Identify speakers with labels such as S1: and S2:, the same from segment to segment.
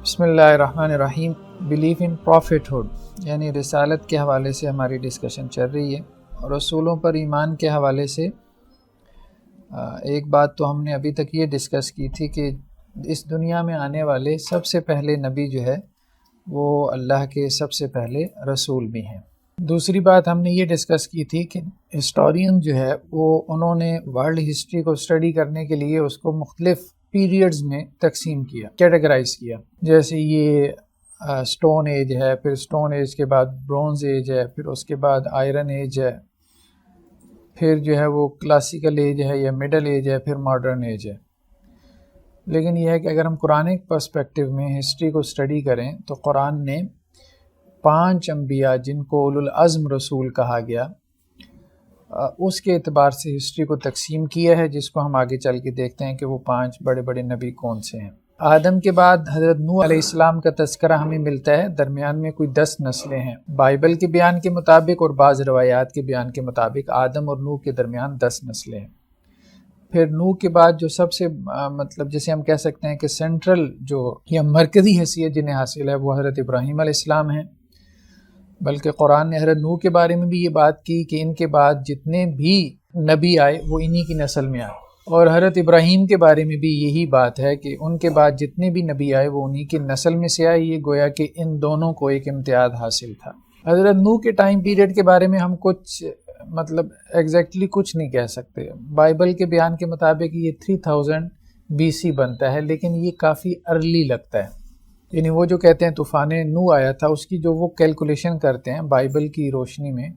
S1: بسم اللہ الرحمن الرحیم۔ بلیف ان پروفٹ ہوڈ یعنی رسالت کے حوالے سے ہماری ڈسکشن چل رہی ہے، اور رسولوں پر ایمان کے حوالے سے ایک بات تو ہم نے ابھی تک یہ ڈسکس کی تھی کہ اس دنیا میں آنے والے سب سے پہلے نبی جو ہے وہ اللہ کے سب سے پہلے رسول بھی ہیں۔ دوسری بات ہم نے یہ ڈسکس کی تھی کہ ہسٹورین جو ہے وہ انہوں نے ورلڈ ہسٹری کو اسٹڈی کرنے کے لیے اس کو مختلف پیریڈز میں تقسیم کیا، کیٹیگرائز کیا، جیسے یہ سٹون ایج ہے، پھر سٹون ایج کے بعد برونز ایج ہے، پھر اس کے بعد آئرن ایج ہے، پھر جو ہے وہ کلاسیکل ایج ہے یا مڈل ایج ہے، پھر ماڈرن ایج ہے۔ لیکن یہ ہے کہ اگر ہم قرآنک پرسپیکٹیو میں ہسٹری کو اسٹڈی کریں تو قرآن نے 5 انبیاء جن کو اولو العزم رسول کہا گیا، اس کے اعتبار سے ہسٹری کو تقسیم کیا ہے، جس کو ہم آگے چل کے دیکھتے ہیں کہ وہ 5 بڑے بڑے نبی کون سے ہیں۔ آدم کے بعد حضرت نوح علیہ السلام کا تذکرہ ہمیں ملتا ہے، درمیان میں کوئی 10 نسلیں ہیں۔ بائبل کے بیان کے مطابق اور بعض روایات کے بیان کے مطابق آدم اور نوح کے درمیان 10 نسلیں ہیں۔ پھر نوح کے بعد جو سب سے مطلب جسے ہم کہہ سکتے ہیں کہ سینٹرل جو یا مرکزی حیثیت جنہیں حاصل ہے وہ حضرت ابراہیم علیہ السلام ہیں، بلکہ قرآن نے حضرت نوح کے بارے میں بھی یہ بات کی کہ ان کے بعد جتنے بھی نبی آئے وہ انہی کی نسل میں آئے، اور حضرت ابراہیم کے بارے میں بھی یہی بات ہے کہ ان کے بعد جتنے بھی نبی آئے وہ انہی کی نسل میں سے آئے۔ یہ گویا کہ ان دونوں کو ایک امتیاز حاصل تھا۔ حضرت نوح کے ٹائم پیریڈ کے بارے میں ہم کچھ مطلب ایگزیکٹلی کچھ نہیں کہہ سکتے۔ بائبل کے بیان کے مطابق یہ 3000 BC بنتا ہے، لیکن یہ کافی ارلی لگتا ہے، یعنی وہ جو کہتے ہیں طوفان نوح آیا تھا اس کی جو وہ کیلکولیشن کرتے ہیں بائبل کی روشنی میں،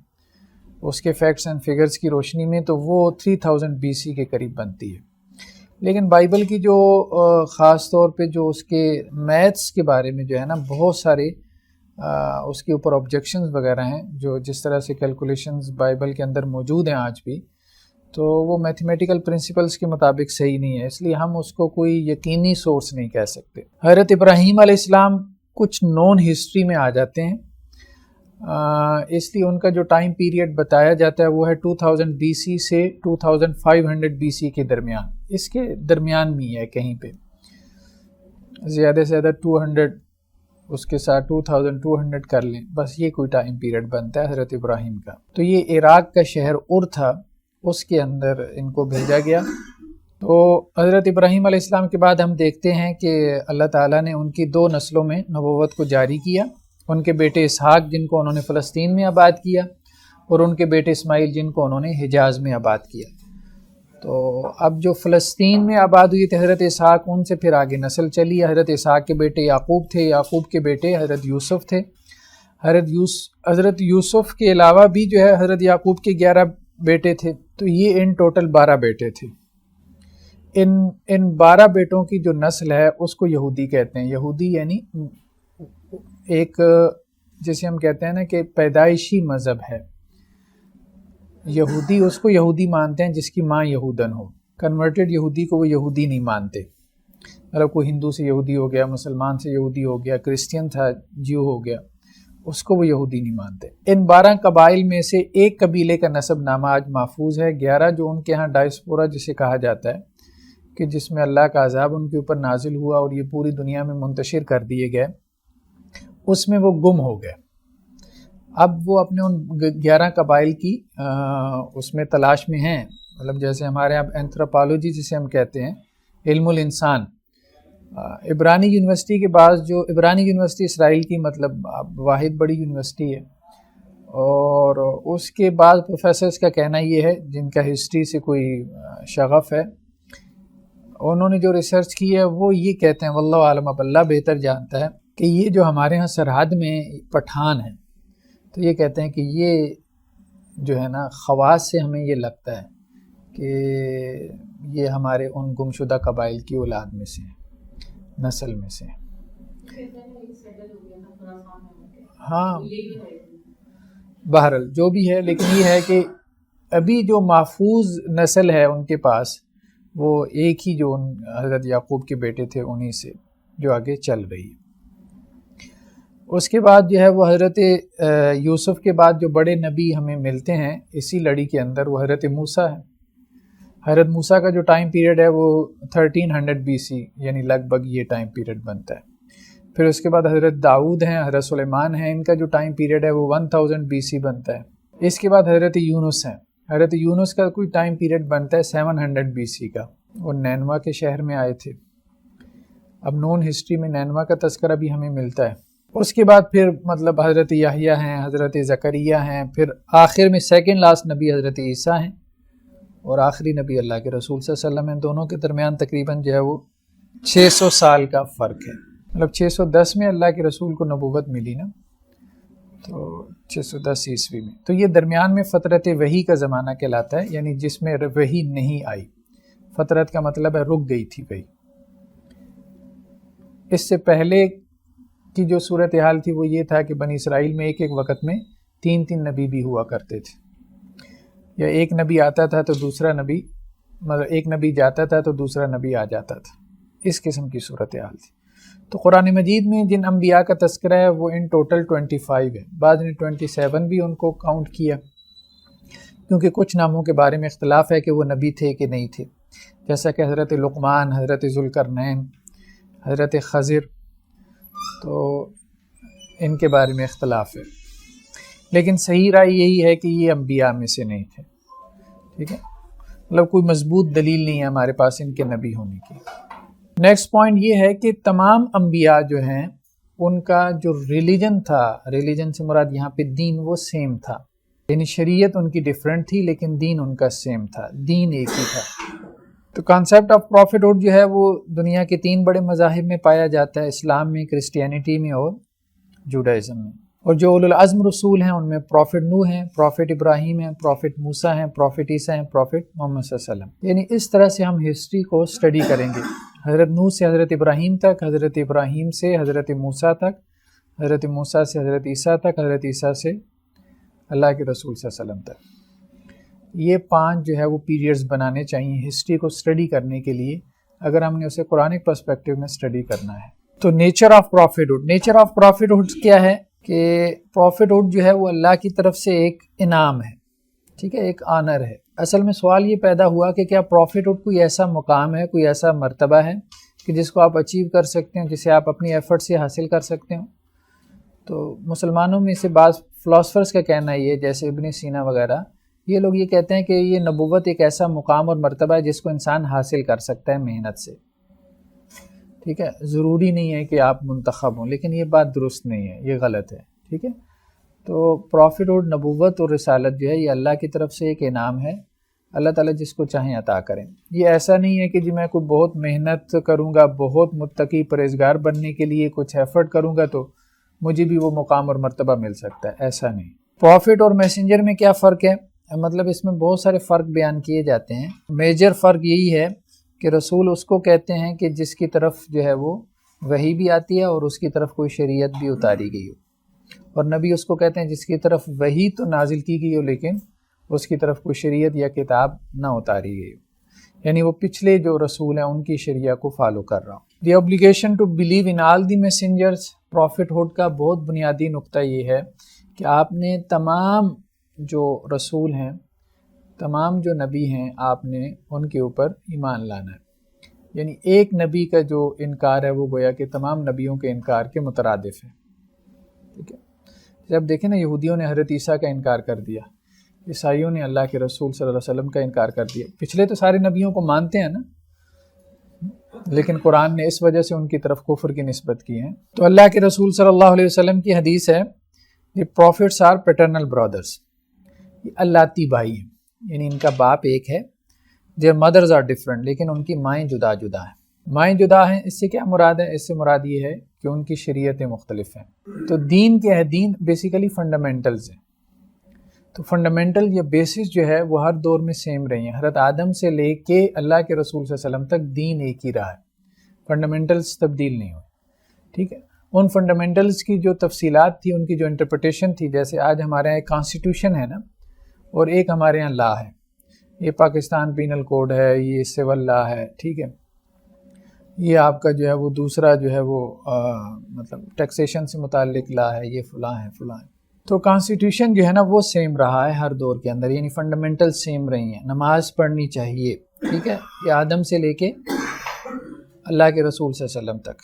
S1: اس کے فیکٹس اینڈ فگرز کی روشنی میں، تو وہ 3000 BC کے قریب بنتی ہے۔ لیکن بائبل کی جو خاص طور پہ جو اس کے میتھس کے بارے میں جو ہے نا بہت سارے اس کے اوپر آبجیکشنز وغیرہ ہیں، جو جس طرح سے کیلکولیشنز بائبل کے اندر موجود ہیں آج بھی، تو وہ میتھمیٹیکل پرنسپلز کے مطابق صحیح نہیں ہے، اس لیے ہم اس کو کوئی یقینی سورس نہیں کہہ سکتے۔ حضرت ابراہیم علیہ السلام کچھ نون ہسٹری میں آ جاتے ہیں، اس لیے ان کا جو ٹائم پیریڈ بتایا جاتا ہے وہ ہے 2000 BC سے 2500 BC کے درمیان، اس کے درمیان میں ہے کہیں پہ، زیادہ سے زیادہ 200 اس کے ساتھ 2200 کر لیں، بس یہ کوئی ٹائم پیریڈ بنتا ہے حضرت ابراہیم کا۔ تو یہ عراق کا شہر ار تھا، اس کے اندر ان کو بھیجا گیا۔ تو حضرت ابراہیم علیہ السلام کے بعد ہم دیکھتے ہیں کہ اللہ تعالیٰ نے ان کی 2 نسلوں میں نبوت کو جاری کیا، ان کے بیٹے اسحاق جن کو انہوں نے فلسطین میں آباد کیا، اور ان کے بیٹے اسماعیل جن کو انہوں نے حجاز میں آباد کیا۔ تو اب جو فلسطین میں آباد ہوئی تھے حضرت اسحاق، ان سے پھر آگے نسل چلی۔ حضرت اسحاق کے بیٹے یعقوب تھے، یعقوب کے بیٹے حضرت یوسف تھے، حضرت یوسف کے علاوہ بھی جو ہے حضرت یعقوب کے 11 بیٹے تھے، تو یہ ان ٹوٹل 12 بیٹے تھے۔ ان 12 بیٹوں کی جو نسل ہے اس کو یہودی کہتے ہیں۔ یہودی یعنی ایک جسے ہم کہتے ہیں نا کہ پیدائشی مذہب ہے، یہودی اس کو یہودی مانتے ہیں جس کی ماں یہودن ہو۔ کنورٹڈ یہودی کو وہ یہودی نہیں مانتے، اگر کوئی ہندو سے یہودی ہو گیا، مسلمان سے یہودی ہو گیا، کرسچین تھا، جیو ہو گیا، اس کو وہ یہودی نہیں مانتے۔ ان 12 قبائل میں سے ایک قبیلے کا نسب نامہ آج محفوظ ہے، 11 جو ان کے ہاں ڈائسپورا جسے کہا جاتا ہے، کہ جس میں اللہ کا عذاب ان کے اوپر نازل ہوا اور یہ پوری دنیا میں منتشر کر دیے گئے، اس میں وہ گم ہو گئے۔ اب وہ اپنے ان 11 قبائل کی اس میں تلاش میں ہیں، مطلب جیسے ہمارے یہاں اینتھروپالوجی جسے ہم کہتے ہیں، علم الانسان۔ عبرانی یونیورسٹی کے بعد جو عبرانی یونیورسٹی اسرائیل کی مطلب واحد بڑی یونیورسٹی ہے، اور اس کے بعد پروفیسرز کا کہنا یہ ہے جن کا ہسٹری سے کوئی شغف ہے، انہوں نے جو ریسرچ کی ہے وہ یہ کہتے ہیں، واللہ عالم، اب اللہ بہتر جانتا ہے، کہ یہ جو ہمارے ہاں سرحد میں پٹھان ہیں، تو یہ کہتے ہیں کہ یہ جو ہے نا خواص سے ہمیں یہ لگتا ہے کہ یہ ہمارے ان گمشدہ قبائل کی اولاد میں سے ہیں، نسل میں سے ہیں۔ ہاں بہرحال جو بھی ہے، لیکن یہ ہے کہ ابھی جو محفوظ نسل ہے ان کے پاس وہ ایک ہی جو حضرت یعقوب کے بیٹے تھے انہی سے جو آگے چل رہی ہے۔ اس کے بعد جو ہے وہ حضرت یوسف کے بعد جو بڑے نبی ہمیں ملتے ہیں اسی لڑی کے اندر، وہ حضرت موسیٰ ہے۔ حضرت موسیٰ کا جو ٹائم پیریڈ ہے وہ 1300 BC یعنی لگ بھگ یہ ٹائم پیریڈ بنتا ہے۔ پھر اس کے بعد حضرت داؤد ہیں، حضرت سلیمان ہیں، ان کا جو ٹائم پیریڈ ہے وہ 1000 BC بنتا ہے۔ اس کے بعد حضرت یونس ہیں، حضرت یونس کا کوئی ٹائم پیریڈ بنتا ہے 700 BC کا، وہ نینوا کے شہر میں آئے تھے۔ اب نون ہسٹری میں نینوا کا تذکرہ بھی ہمیں ملتا ہے۔ اس کے بعد پھر مطلب حضرت یحییٰ ہیں، حضرت زکریا ہیں، پھر آخر میں سیکنڈ لاسٹ نبی حضرت عیسیٰ ہیں، اور آخری نبی اللہ کے رسول صلی اللہ علیہ وسلم ہیں۔ دونوں کے درمیان تقریباً جو ہے وہ 600 سال کا فرق ہے، مطلب 610 میں اللہ کے رسول کو نبوت ملی نا، تو 610 عیسوی میں، تو یہ درمیان میں فترت وحی کا زمانہ کہلاتا ہے، یعنی جس میں وحی نہیں آئی۔ فترت کا مطلب ہے رک گئی تھی وحی۔ اس سے پہلے کی جو صورتحال تھی وہ یہ تھا کہ بنی اسرائیل میں ایک وقت میں 3 نبی بھی ہوا کرتے تھے، یا ایک نبی آتا تھا تو دوسرا نبی، مطلب ایک نبی جاتا تھا تو دوسرا نبی آ جاتا تھا، اس قسم کی صورتحال تھی۔ تو قرآن مجید میں جن انبیاء کا تذکرہ ہے وہ ان ٹوٹل 25 ہے، بعض نے 27 بھی ان کو کاؤنٹ کیا، کیونکہ کچھ ناموں کے بارے میں اختلاف ہے کہ وہ نبی تھے کہ نہیں تھے، جیسا کہ حضرت لقمان، حضرت ذوالقرنین، حضرت خضر، تو ان کے بارے میں اختلاف ہے، لیکن صحیح رائے یہی ہے کہ یہ انبیاء میں سے نہیں تھے، ٹھیک ہے، مطلب کوئی مضبوط دلیل نہیں ہے ہمارے پاس ان کے نبی ہونے کی۔ نیکسٹ پوائنٹ یہ ہے کہ تمام انبیاء جو ہیں ان کا جو ریلیجن تھا، ریلیجن سے مراد یہاں پہ دین، وہ سیم تھا، یعنی شریعت ان کی ڈیفرنٹ تھی لیکن دین ان کا سیم تھا، دین ایک ہی تھا۔ تو کانسیپٹ آف پروفیٹہڈ جو ہے وہ دنیا کے 3 بڑے مذاہب میں پایا جاتا ہے، اسلام میں، کرسچینٹی میں اور جوڈائزم میں۔ اور جو اولو العزم رسول ہیں ان میں پروفٹ نوح ہیں، پروفٹ ابراہیم ہیں، پروفٹ موسیٰ ہیں، پروفٹ عیسیٰ ہیں، پروفٹ محمد صلی اللہ علیہ وسلم۔ یعنی اس طرح سے ہم ہسٹری کو اسٹڈی کریں گے، حضرت نوح سے حضرت ابراہیم تک، حضرت ابراہیم سے حضرت موسیٰ تک، حضرت موسیٰ سے حضرت عیسیٰ تک، حضرت عیسیٰ سے اللہ کے رسول صلی اللہ علیہ وسلم تک۔ یہ 5 جو ہے وہ پیریڈز بنانے چاہیے ہسٹری کو اسٹڈی کرنے کے لیے، اگر ہم نے اسے قرآنک پرسپیکٹیو میں اسٹڈی کرنا ہے۔ تو نیچر آف پروفیٹہڈ، نیچر آف پروفیٹہڈ کیا ہے کہ پروفیٹہڈ جو ہے وہ اللہ کی طرف سے ایک انعام ہے، ٹھیک ہے، ایک آنر ہے۔ اصل میں سوال یہ پیدا ہوا کہ کیا پروفیٹہڈ کوئی ایسا مقام ہے، کوئی ایسا مرتبہ ہے کہ جس کو آپ اچیو کر سکتے ہیں، جسے آپ اپنی ایفرٹ سے حاصل کر سکتے ہوں؟ تو مسلمانوں میں سے بعض فلاسفرز کا کہنا یہ ہے، جیسے ابن سینا وغیرہ، یہ لوگ یہ کہتے ہیں کہ یہ نبوت ایک ایسا مقام اور مرتبہ ہے جس کو انسان حاصل کر سکتا ہے محنت سے، ٹھیک ہے، ضروری نہیں ہے کہ آپ منتخب ہوں، لیکن یہ بات درست نہیں ہے، یہ غلط ہے، ٹھیک ہے۔ تو پروفیٹہڈ، نبوت اور رسالت جو ہے یہ اللہ کی طرف سے ایک انعام ہے، اللہ تعالیٰ جس کو چاہیں عطا کریں۔ یہ ایسا نہیں ہے کہ جی میں کوئی بہت محنت کروں گا، بہت متقی پرہیزگار بننے کے لیے کچھ ایفرٹ کروں گا تو مجھے بھی وہ مقام اور مرتبہ مل سکتا ہے، ایسا نہیں۔ پروفٹ اور میسنجر میں کیا فرق ہے؟ مطلب اس میں بہت سارے فرق بیان کیے جاتے ہیں۔ میجر فرق یہی ہے کہ رسول اس کو کہتے ہیں کہ جس کی طرف جو ہے وہ وحی بھی آتی ہے اور اس کی طرف کوئی شریعت بھی اتاری گئی ہو، اور نبی اس کو کہتے ہیں جس کی طرف وحی تو نازل کی گئی ہو لیکن اس کی طرف کوئی شریعت یا کتاب نہ اتاری گئی ہو، یعنی وہ پچھلے جو رسول ہیں ان کی شریعت کو فالو کر رہا ہوں۔ دی obligation to believe in all the messengers، prophethood کا بہت بنیادی نقطہ یہ ہے کہ آپ نے تمام جو رسول ہیں، تمام جو نبی ہیں، آپ نے ان کے اوپر ایمان لانا ہے، یعنی ایک نبی کا جو انکار ہے وہ گویا کہ تمام نبیوں کے انکار کے مترادف ہے، ٹھیک ہے۔ جب دیکھیں نا، یہودیوں نے حضرت عیسیٰ کا انکار کر دیا، عیسائیوں نے اللہ کے رسول صلی اللہ علیہ وسلم کا انکار کر دیا، پچھلے تو سارے نبیوں کو مانتے ہیں نا، لیکن قرآن نے اس وجہ سے ان کی طرف کفر کی نسبت کی ہے۔ تو اللہ کے رسول صلی اللہ علیہ وسلم کی حدیث ہے، یہ پروفٹس آر پیٹرنل برادرز، یہ اللاتی بھائی ہیں، یعنی ان کا باپ ایک ہے، their mothers are different، لیکن ان کی مائیں جدا جدا ہیں۔ مائیں جدا ہیں، اس سے کیا مراد ہے؟ اس سے مراد یہ ہے کہ ان کی شریعتیں مختلف ہیں۔ تو دین کیا ہے؟ دین بیسیکلی فنڈامنٹلز ہیں، تو فنڈامنٹل یا بیسس جو ہے وہ ہر دور میں سیم رہی ہیں، حضرت آدم سے لے کے اللہ کے رسول صلی اللہ علیہ وسلم تک دین ایک ہی رہا ہے، فنڈامنٹلز تبدیل نہیں ہوئے، ٹھیک ہے۔ ان فنڈامنٹلز کی جو تفصیلات تھی، ان کی جو انٹرپریٹیشن تھی، جیسے آج ہمارے یہاں ایک کانسٹیٹیوشن ہے نا، اور ایک ہمارے یہاں لا ہے، یہ پاکستان پینل کوڈ ہے، یہ سول لا ہے، ٹھیک ہے، یہ آپ کا جو ہے وہ دوسرا جو ہے وہ مطلب ٹیکسیشن سے متعلق لا ہے، یہ فلاں ہے فلاں ہے۔ تو کانسٹیٹیوشن جو ہے نا وہ سیم رہا ہے ہر دور کے اندر، یعنی فنڈامنٹل سیم رہی ہیں، نماز پڑھنی چاہیے، ٹھیک ہے، یہ آدم سے لے کے اللہ کے رسول صلی اللہ علیہ وسلم تک،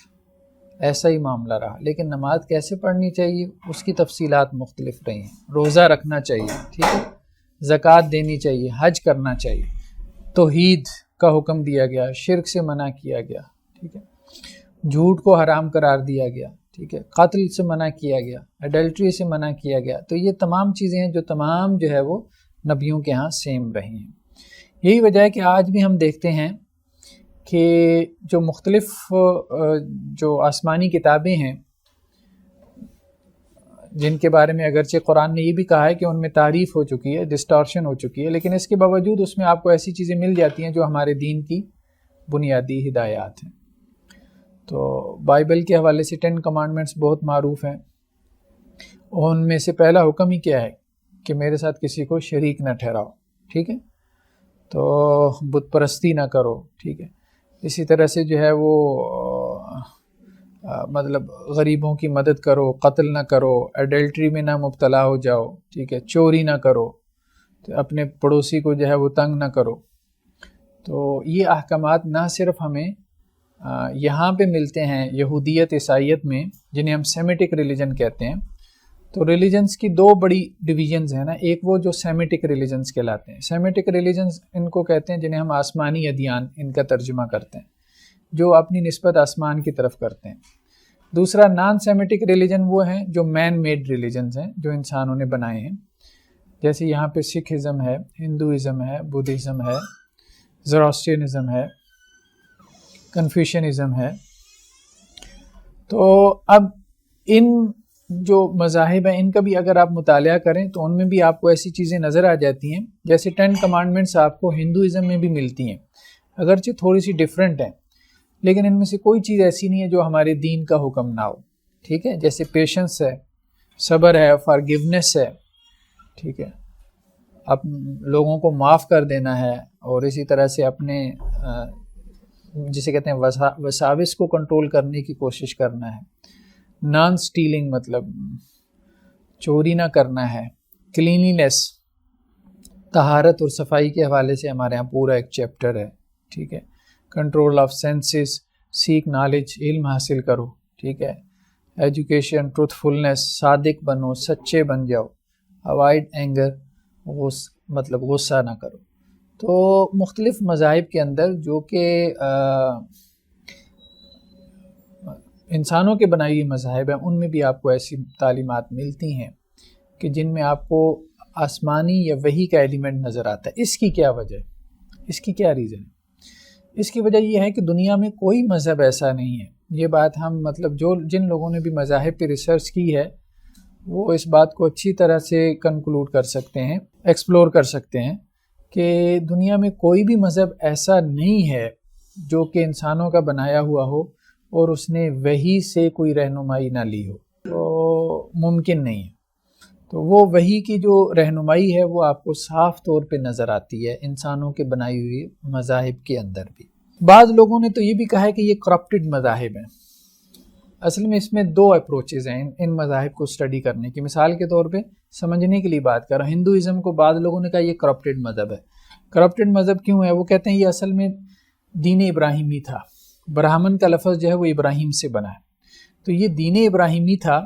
S1: ایسا ہی معاملہ رہا. لیکن نماز کیسے پڑھنی چاہیے اس کی تفصیلات مختلف رہی ہیں. روزہ رکھنا چاہیے، ٹھیک ہے، زکوٰۃ دینی چاہیے، حج کرنا چاہیے، توحید کا حکم دیا گیا، شرک سے منع کیا گیا، ٹھیک ہے، جھوٹ کو حرام قرار دیا گیا، ٹھیک ہے، قتل سے منع کیا گیا، ایڈلٹری سے منع کیا گیا. تو یہ تمام چیزیں ہیں جو تمام جو ہے وہ نبیوں کے ہاں سیم رہی ہیں. یہی وجہ ہے کہ آج بھی ہم دیکھتے ہیں کہ جو مختلف جو آسمانی کتابیں ہیں جن کے بارے میں اگرچہ قرآن نے یہ بھی کہا ہے کہ ان میں تعریف ہو چکی ہے، ڈسٹارشن ہو چکی ہے، لیکن اس کے باوجود اس میں آپ کو ایسی چیزیں مل جاتی ہیں جو ہمارے دین کی بنیادی ہدایات ہیں. تو بائبل کے حوالے سے 10 کمانڈمنٹس بہت معروف ہیں، اور ان میں سے پہلا حکم ہی کیا ہے کہ میرے ساتھ کسی کو شریک نہ ٹھہراؤ، ٹھیک ہے، تو بت پرستی نہ کرو، ٹھیک ہے. اسی طرح سے جو ہے وہ مطلب غریبوں کی مدد کرو، قتل نہ کرو، ایڈلٹری میں نہ مبتلا ہو جاؤ، ٹھیک ہے، چوری نہ کرو، تو اپنے پڑوسی کو جو ہے وہ تنگ نہ کرو. تو یہ احکامات نہ صرف ہمیں یہاں پہ ملتے ہیں یہودیت عیسائیت میں، جنہیں ہم سیمیٹک ریلیجن کہتے ہیں. تو ریلیجنز کی دو بڑی ڈویژنز ہیں نا، ایک وہ جو سیمیٹک ریلیجنز کہلاتے ہیں. سیمیٹک ریلیجنز ان کو کہتے ہیں جنہیں ہم آسمانی ادیان ان کا ترجمہ کرتے ہیں، جو اپنی نسبت آسمان کی طرف کرتے ہیں. دوسرا نان سیمیٹک ریلیجن وہ ہیں جو مین میڈ ریلیجنز ہیں، جو انسانوں نے بنائے ہیں. جیسے یہاں پہ سکھ ازم ہے، ہندوازم ہے، بدھزم ہے، زراسٹرینزم ہے، کنفیوشنزم ہے. تو اب ان جو مذاہب ہیں ان کا بھی اگر آپ مطالعہ کریں تو ان میں بھی آپ کو ایسی چیزیں نظر آ جاتی ہیں. جیسے 10 کمانڈمنٹس آپ کو ہندوازم میں بھی ملتی ہیں، اگرچہ تھوڑی سی ڈیفرنٹ ہیں، لیکن ان میں سے کوئی چیز ایسی نہیں ہے جو ہمارے دین کا حکم نہ ہو، ٹھیک ہے. جیسے پیشنس ہے، صبر ہے، فارگیونیس ہے، ٹھیک ہے، اب لوگوں کو معاف کر دینا ہے، اور اسی طرح سے اپنے جسے کہتے ہیں وساوس کو کنٹرول کرنے کی کوشش کرنا ہے. نان سٹیلنگ مطلب چوری نہ کرنا ہے. کلینینس، طہارت اور صفائی کے حوالے سے ہمارے ہاں پورا ایک چیپٹر ہے، ٹھیک ہے. Control of senses, seek knowledge, علم حاصل کرو، ٹھیک ہے. ایجوکیشن، ٹروتھ فلنس، صادق بنو، سچے بن جاؤ. اوائڈ اینگر، مطلب غصہ نہ کرو. تو مختلف مذاہب کے اندر جو کہ انسانوں کے بنائی ہوئی مذاہب ہیں، ان میں بھی آپ کو ایسی تعلیمات ملتی ہیں کہ جن میں آپ کو آسمانی یا وحی کا ایلیمنٹ نظر آتا ہے. اس کی کیا وجہ ہے؟ اس کی کیا ریزن ہے؟ اس کی وجہ یہ ہے کہ دنیا میں کوئی مذہب ایسا نہیں ہے. یہ بات ہم مطلب جن لوگوں نے بھی مذاہب پہ ریسرچ کی ہے وہ اس بات کو اچھی طرح سے کنکلوڈ کر سکتے ہیں، ایکسپلور کر سکتے ہیں کہ دنیا میں کوئی بھی مذہب ایسا نہیں ہے جو کہ انسانوں کا بنایا ہوا ہو اور اس نے وحی سے کوئی رہنمائی نہ لی ہو. تو ممکن نہیں ہے. تو وہ وحی کی جو رہنمائی ہے وہ آپ کو صاف طور پہ نظر آتی ہے انسانوں کے بنائی ہوئی مذاہب کے اندر بھی. بعض لوگوں نے تو یہ بھی کہا ہے کہ یہ کرپٹڈ مذاہب ہیں. اصل میں اس میں دو اپروچز ہیں ان مذاہب کو اسٹڈی کرنے کی. مثال کے طور پہ سمجھنے کے لیے بات کر رہا ہوں، ہندوازم کو بعض لوگوں نے کہا یہ کرپٹڈ مذہب ہے. کرپٹڈ مذہب کیوں ہے؟ وہ کہتے ہیں یہ اصل میں دین ابراہیمی تھا. برہمن کا لفظ جو ہے وہ ابراہیم سے بنا ہے، تو یہ دین ابراہیمی تھا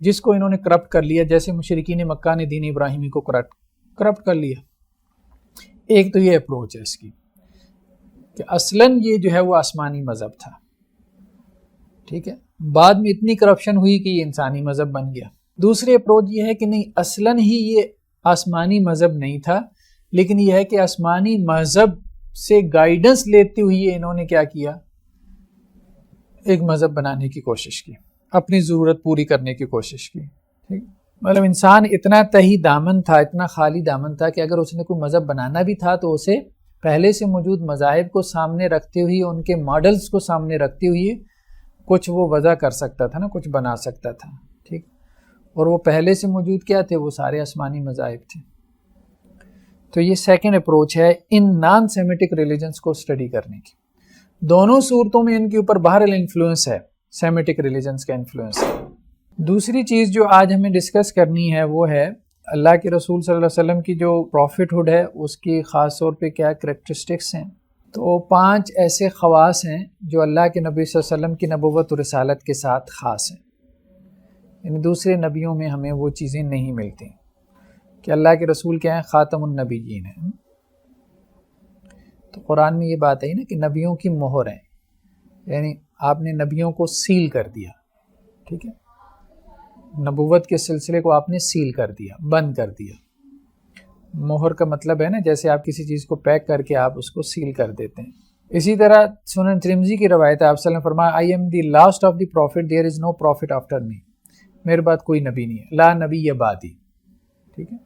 S1: جس کو انہوں نے کرپٹ کر لیا، جیسے مشرکین مکہ نے دین ابراہیمی کو کرپٹ کر لیا. ایک تو یہ اپروچ ہے اس کی کہ اصلاً یہ جو ہے وہ آسمانی مذہب تھا، ٹھیک ہے، بعد میں اتنی کرپشن ہوئی کہ یہ انسانی مذہب بن گیا. دوسری اپروچ یہ ہے کہ نہیں، اصلاً ہی یہ آسمانی مذہب نہیں تھا، لیکن یہ ہے کہ آسمانی مذہب سے گائیڈنس لیتے ہوئے انہوں نے کیا کیا، ایک مذہب بنانے کی کوشش کی، اپنی ضرورت پوری کرنے کی کوشش کی. ٹھیک، مطلب انسان اتنا تہی دامن تھا، اتنا خالی دامن تھا کہ اگر اس نے کوئی مذہب بنانا بھی تھا تو اسے پہلے سے موجود مذاہب کو سامنے رکھتے ہوئے، ان کے ماڈلز کو سامنے رکھتے ہوئے کچھ وہ وضع کر سکتا تھا نا، کچھ بنا سکتا تھا. ٹھیک، اور وہ پہلے سے موجود کیا تھے؟ وہ سارے آسمانی مذاہب تھے. تو یہ سیکنڈ اپروچ ہے ان نان سیمیٹک ریلیجنز کو اسٹڈی کرنے کی. دونوں صورتوں میں ان کے اوپر بہرحال انفلوئنس ہے، سیمیٹک ریلیجنز کا انفلوئنس ہے. دوسری چیز جو آج ہمیں ڈسکس کرنی ہے وہ ہے اللہ کے رسول صلی اللہ علیہ وسلم کی جو پروفٹ ہوڈ ہے اس کی خاص طور پہ کیا کریکٹرسٹکس ہیں. تو 5 ایسے خواص ہیں جو اللہ کے نبی صلی اللہ علیہ وسلم کی نبوت و رسالت کے ساتھ خاص ہیں، یعنی دوسرے نبیوں میں ہمیں وہ چیزیں نہیں ملتی کہ اللہ کے رسول کیا ہیں، خاتم النبیین ہیں۔ تو قرآن میں یہ بات ہے نا کہ نبیوں کی مہر ہیں، یعنی آپ نے نبیوں کو سیل کر دیا، ٹھیک ہے، نبوت کے سلسلے کو آپ نے سیل کر دیا، بند کر دیا۔ مہر کا مطلب ہے نا جیسے آپ کسی چیز کو پیک کر کے آپ اس کو سیل کر دیتے ہیں۔ اسی طرح سنن ترمذی کی روایت ہے، آپ صلی اللہ علیہ وسلم فرمایا I am the last of the prophet, there is no prophet after me, میرے بعد کوئی نبی نہیں ہے، لا نبی بعدی، ٹھیک ہے۔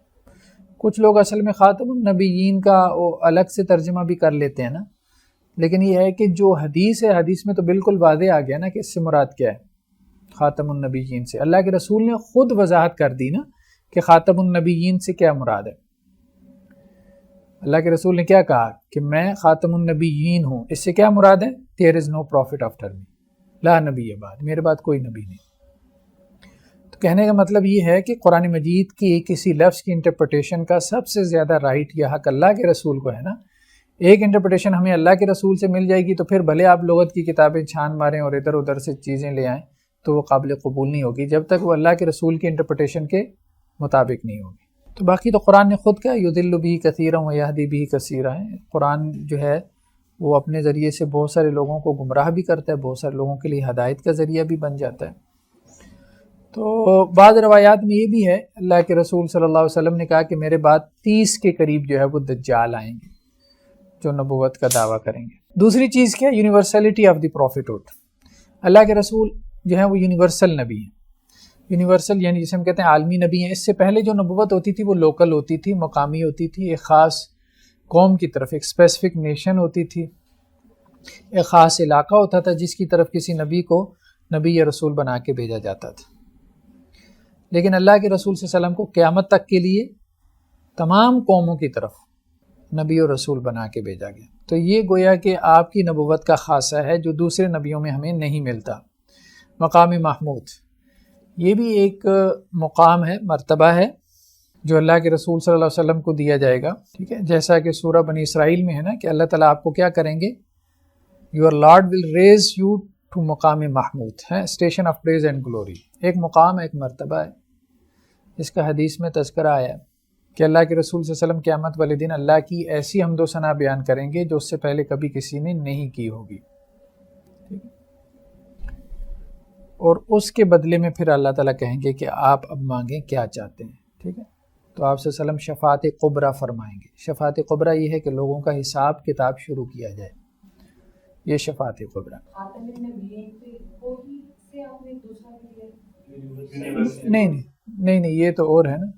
S1: کچھ لوگ اصل میں خاتم النبیین کا الگ سے ترجمہ بھی کر لیتے ہیں نا، لیکن یہ ہے کہ جو حدیث ہے، حدیث میں تو بالکل واضح آ گیا نا کہ اس سے مراد کیا ہے، خاتم النبیین سے۔ اللہ کے رسول نے خود وضاحت کر دی نا کہ خاتم النبیین سے کیا مراد ہے۔ اللہ کے رسول نے کیا کہا کہ میں خاتم النبیین ہوں، اس سے کیا مراد ہے، there is no prophet after me، لا نبی بعد، میرے بعد کوئی نبی نہیں۔ تو کہنے کا مطلب یہ ہے کہ قرآن مجید کی کسی لفظ کی انٹرپریٹیشن کا سب سے زیادہ رائٹ یا حق اللہ کے رسول کو ہے نا۔ ایک انٹرپریٹیشن ہمیں اللہ کے رسول سے مل جائے گی تو پھر بھلے آپ لغت کی کتابیں چھان ماریں اور ادھر ادھر سے چیزیں لے آئیں تو وہ قابل قبول نہیں ہوگی جب تک وہ اللہ کے رسول کی انٹرپریٹیشن کے مطابق نہیں ہوگی۔ تو باقی تو قرآن نے خود کہا یضل بہ کثیرا ویہدی بہ کثیرا ہے، قرآن جو ہے وہ اپنے ذریعے سے بہت سارے لوگوں کو گمراہ بھی کرتا ہے، بہت سارے لوگوں کے لیے ہدایت کا ذریعہ بھی بن جاتا ہے۔ تو بعض روایات میں یہ بھی ہے، اللہ کے رسول صلی اللہ علیہ وسلم نے کہا کہ میرے بعد 30 کے قریب جو ہے وہ دجال آئیں گے جو نبوت کا دعویٰ کریں گے۔ دوسری چیز کیا ہے، یونیورسلٹی آف دی پروفیٹہڈ، اللہ کے رسول جو ہیں وہ یونیورسل نبی ہیں۔ یونیورسل یعنی جسے ہم کہتے ہیں عالمی نبی ہیں۔ اس سے پہلے جو نبوت ہوتی تھی وہ لوکل ہوتی تھی، مقامی ہوتی تھی، ایک خاص قوم کی طرف، ایک اسپیسیفک نیشن ہوتی تھی، ایک خاص علاقہ ہوتا تھا جس کی طرف کسی نبی کو نبی یا رسول بنا کے بھیجا جاتا تھا۔ لیکن اللہ کے رسول صلی اللہ علیہ وسلم کو قیامت تک کے لیے تمام قوموں کی طرف نبی اور رسول بنا کے بھیجا گیا۔ تو یہ گویا کہ آپ کی نبوت کا خاصہ ہے جو دوسرے نبیوں میں ہمیں نہیں ملتا۔ مقام محمود، یہ بھی ایک مقام ہے، مرتبہ ہے جو اللہ کے رسول صلی اللہ علیہ وسلم کو دیا جائے گا، ٹھیک ہے، جیسا کہ سورہ بنی اسرائیل میں ہے نا کہ اللہ تعالیٰ آپ کو کیا کریں گے، your lord will raise you to مقام محمود، ہے station of praise and glory, ایک مقام ہے، ایک مرتبہ ہے۔ اس کا حدیث میں تذکرہ آیا ہے کہ اللہ کے رسول صلی اللہ علیہ وسلم قیامت والے دن اللہ کی ایسی حمد و ثنا بیان کریں گے جو اس سے پہلے کبھی کسی نے نہیں کی ہوگی، اور اس کے بدلے میں پھر اللہ تعالیٰ کہیں گے کہ آپ اب مانگیں کیا چاہتے ہیں، ٹھیک ہے۔ تو آپ صلی اللہ علیہ وسلم شفاعت قبریٰ فرمائیں گے۔ شفاعت قبریٰ یہ ہے کہ لوگوں کا حساب کتاب شروع کیا جائے، یہ شفاعت قبریٰ۔ نہیں یہ تو اور ہے نا۔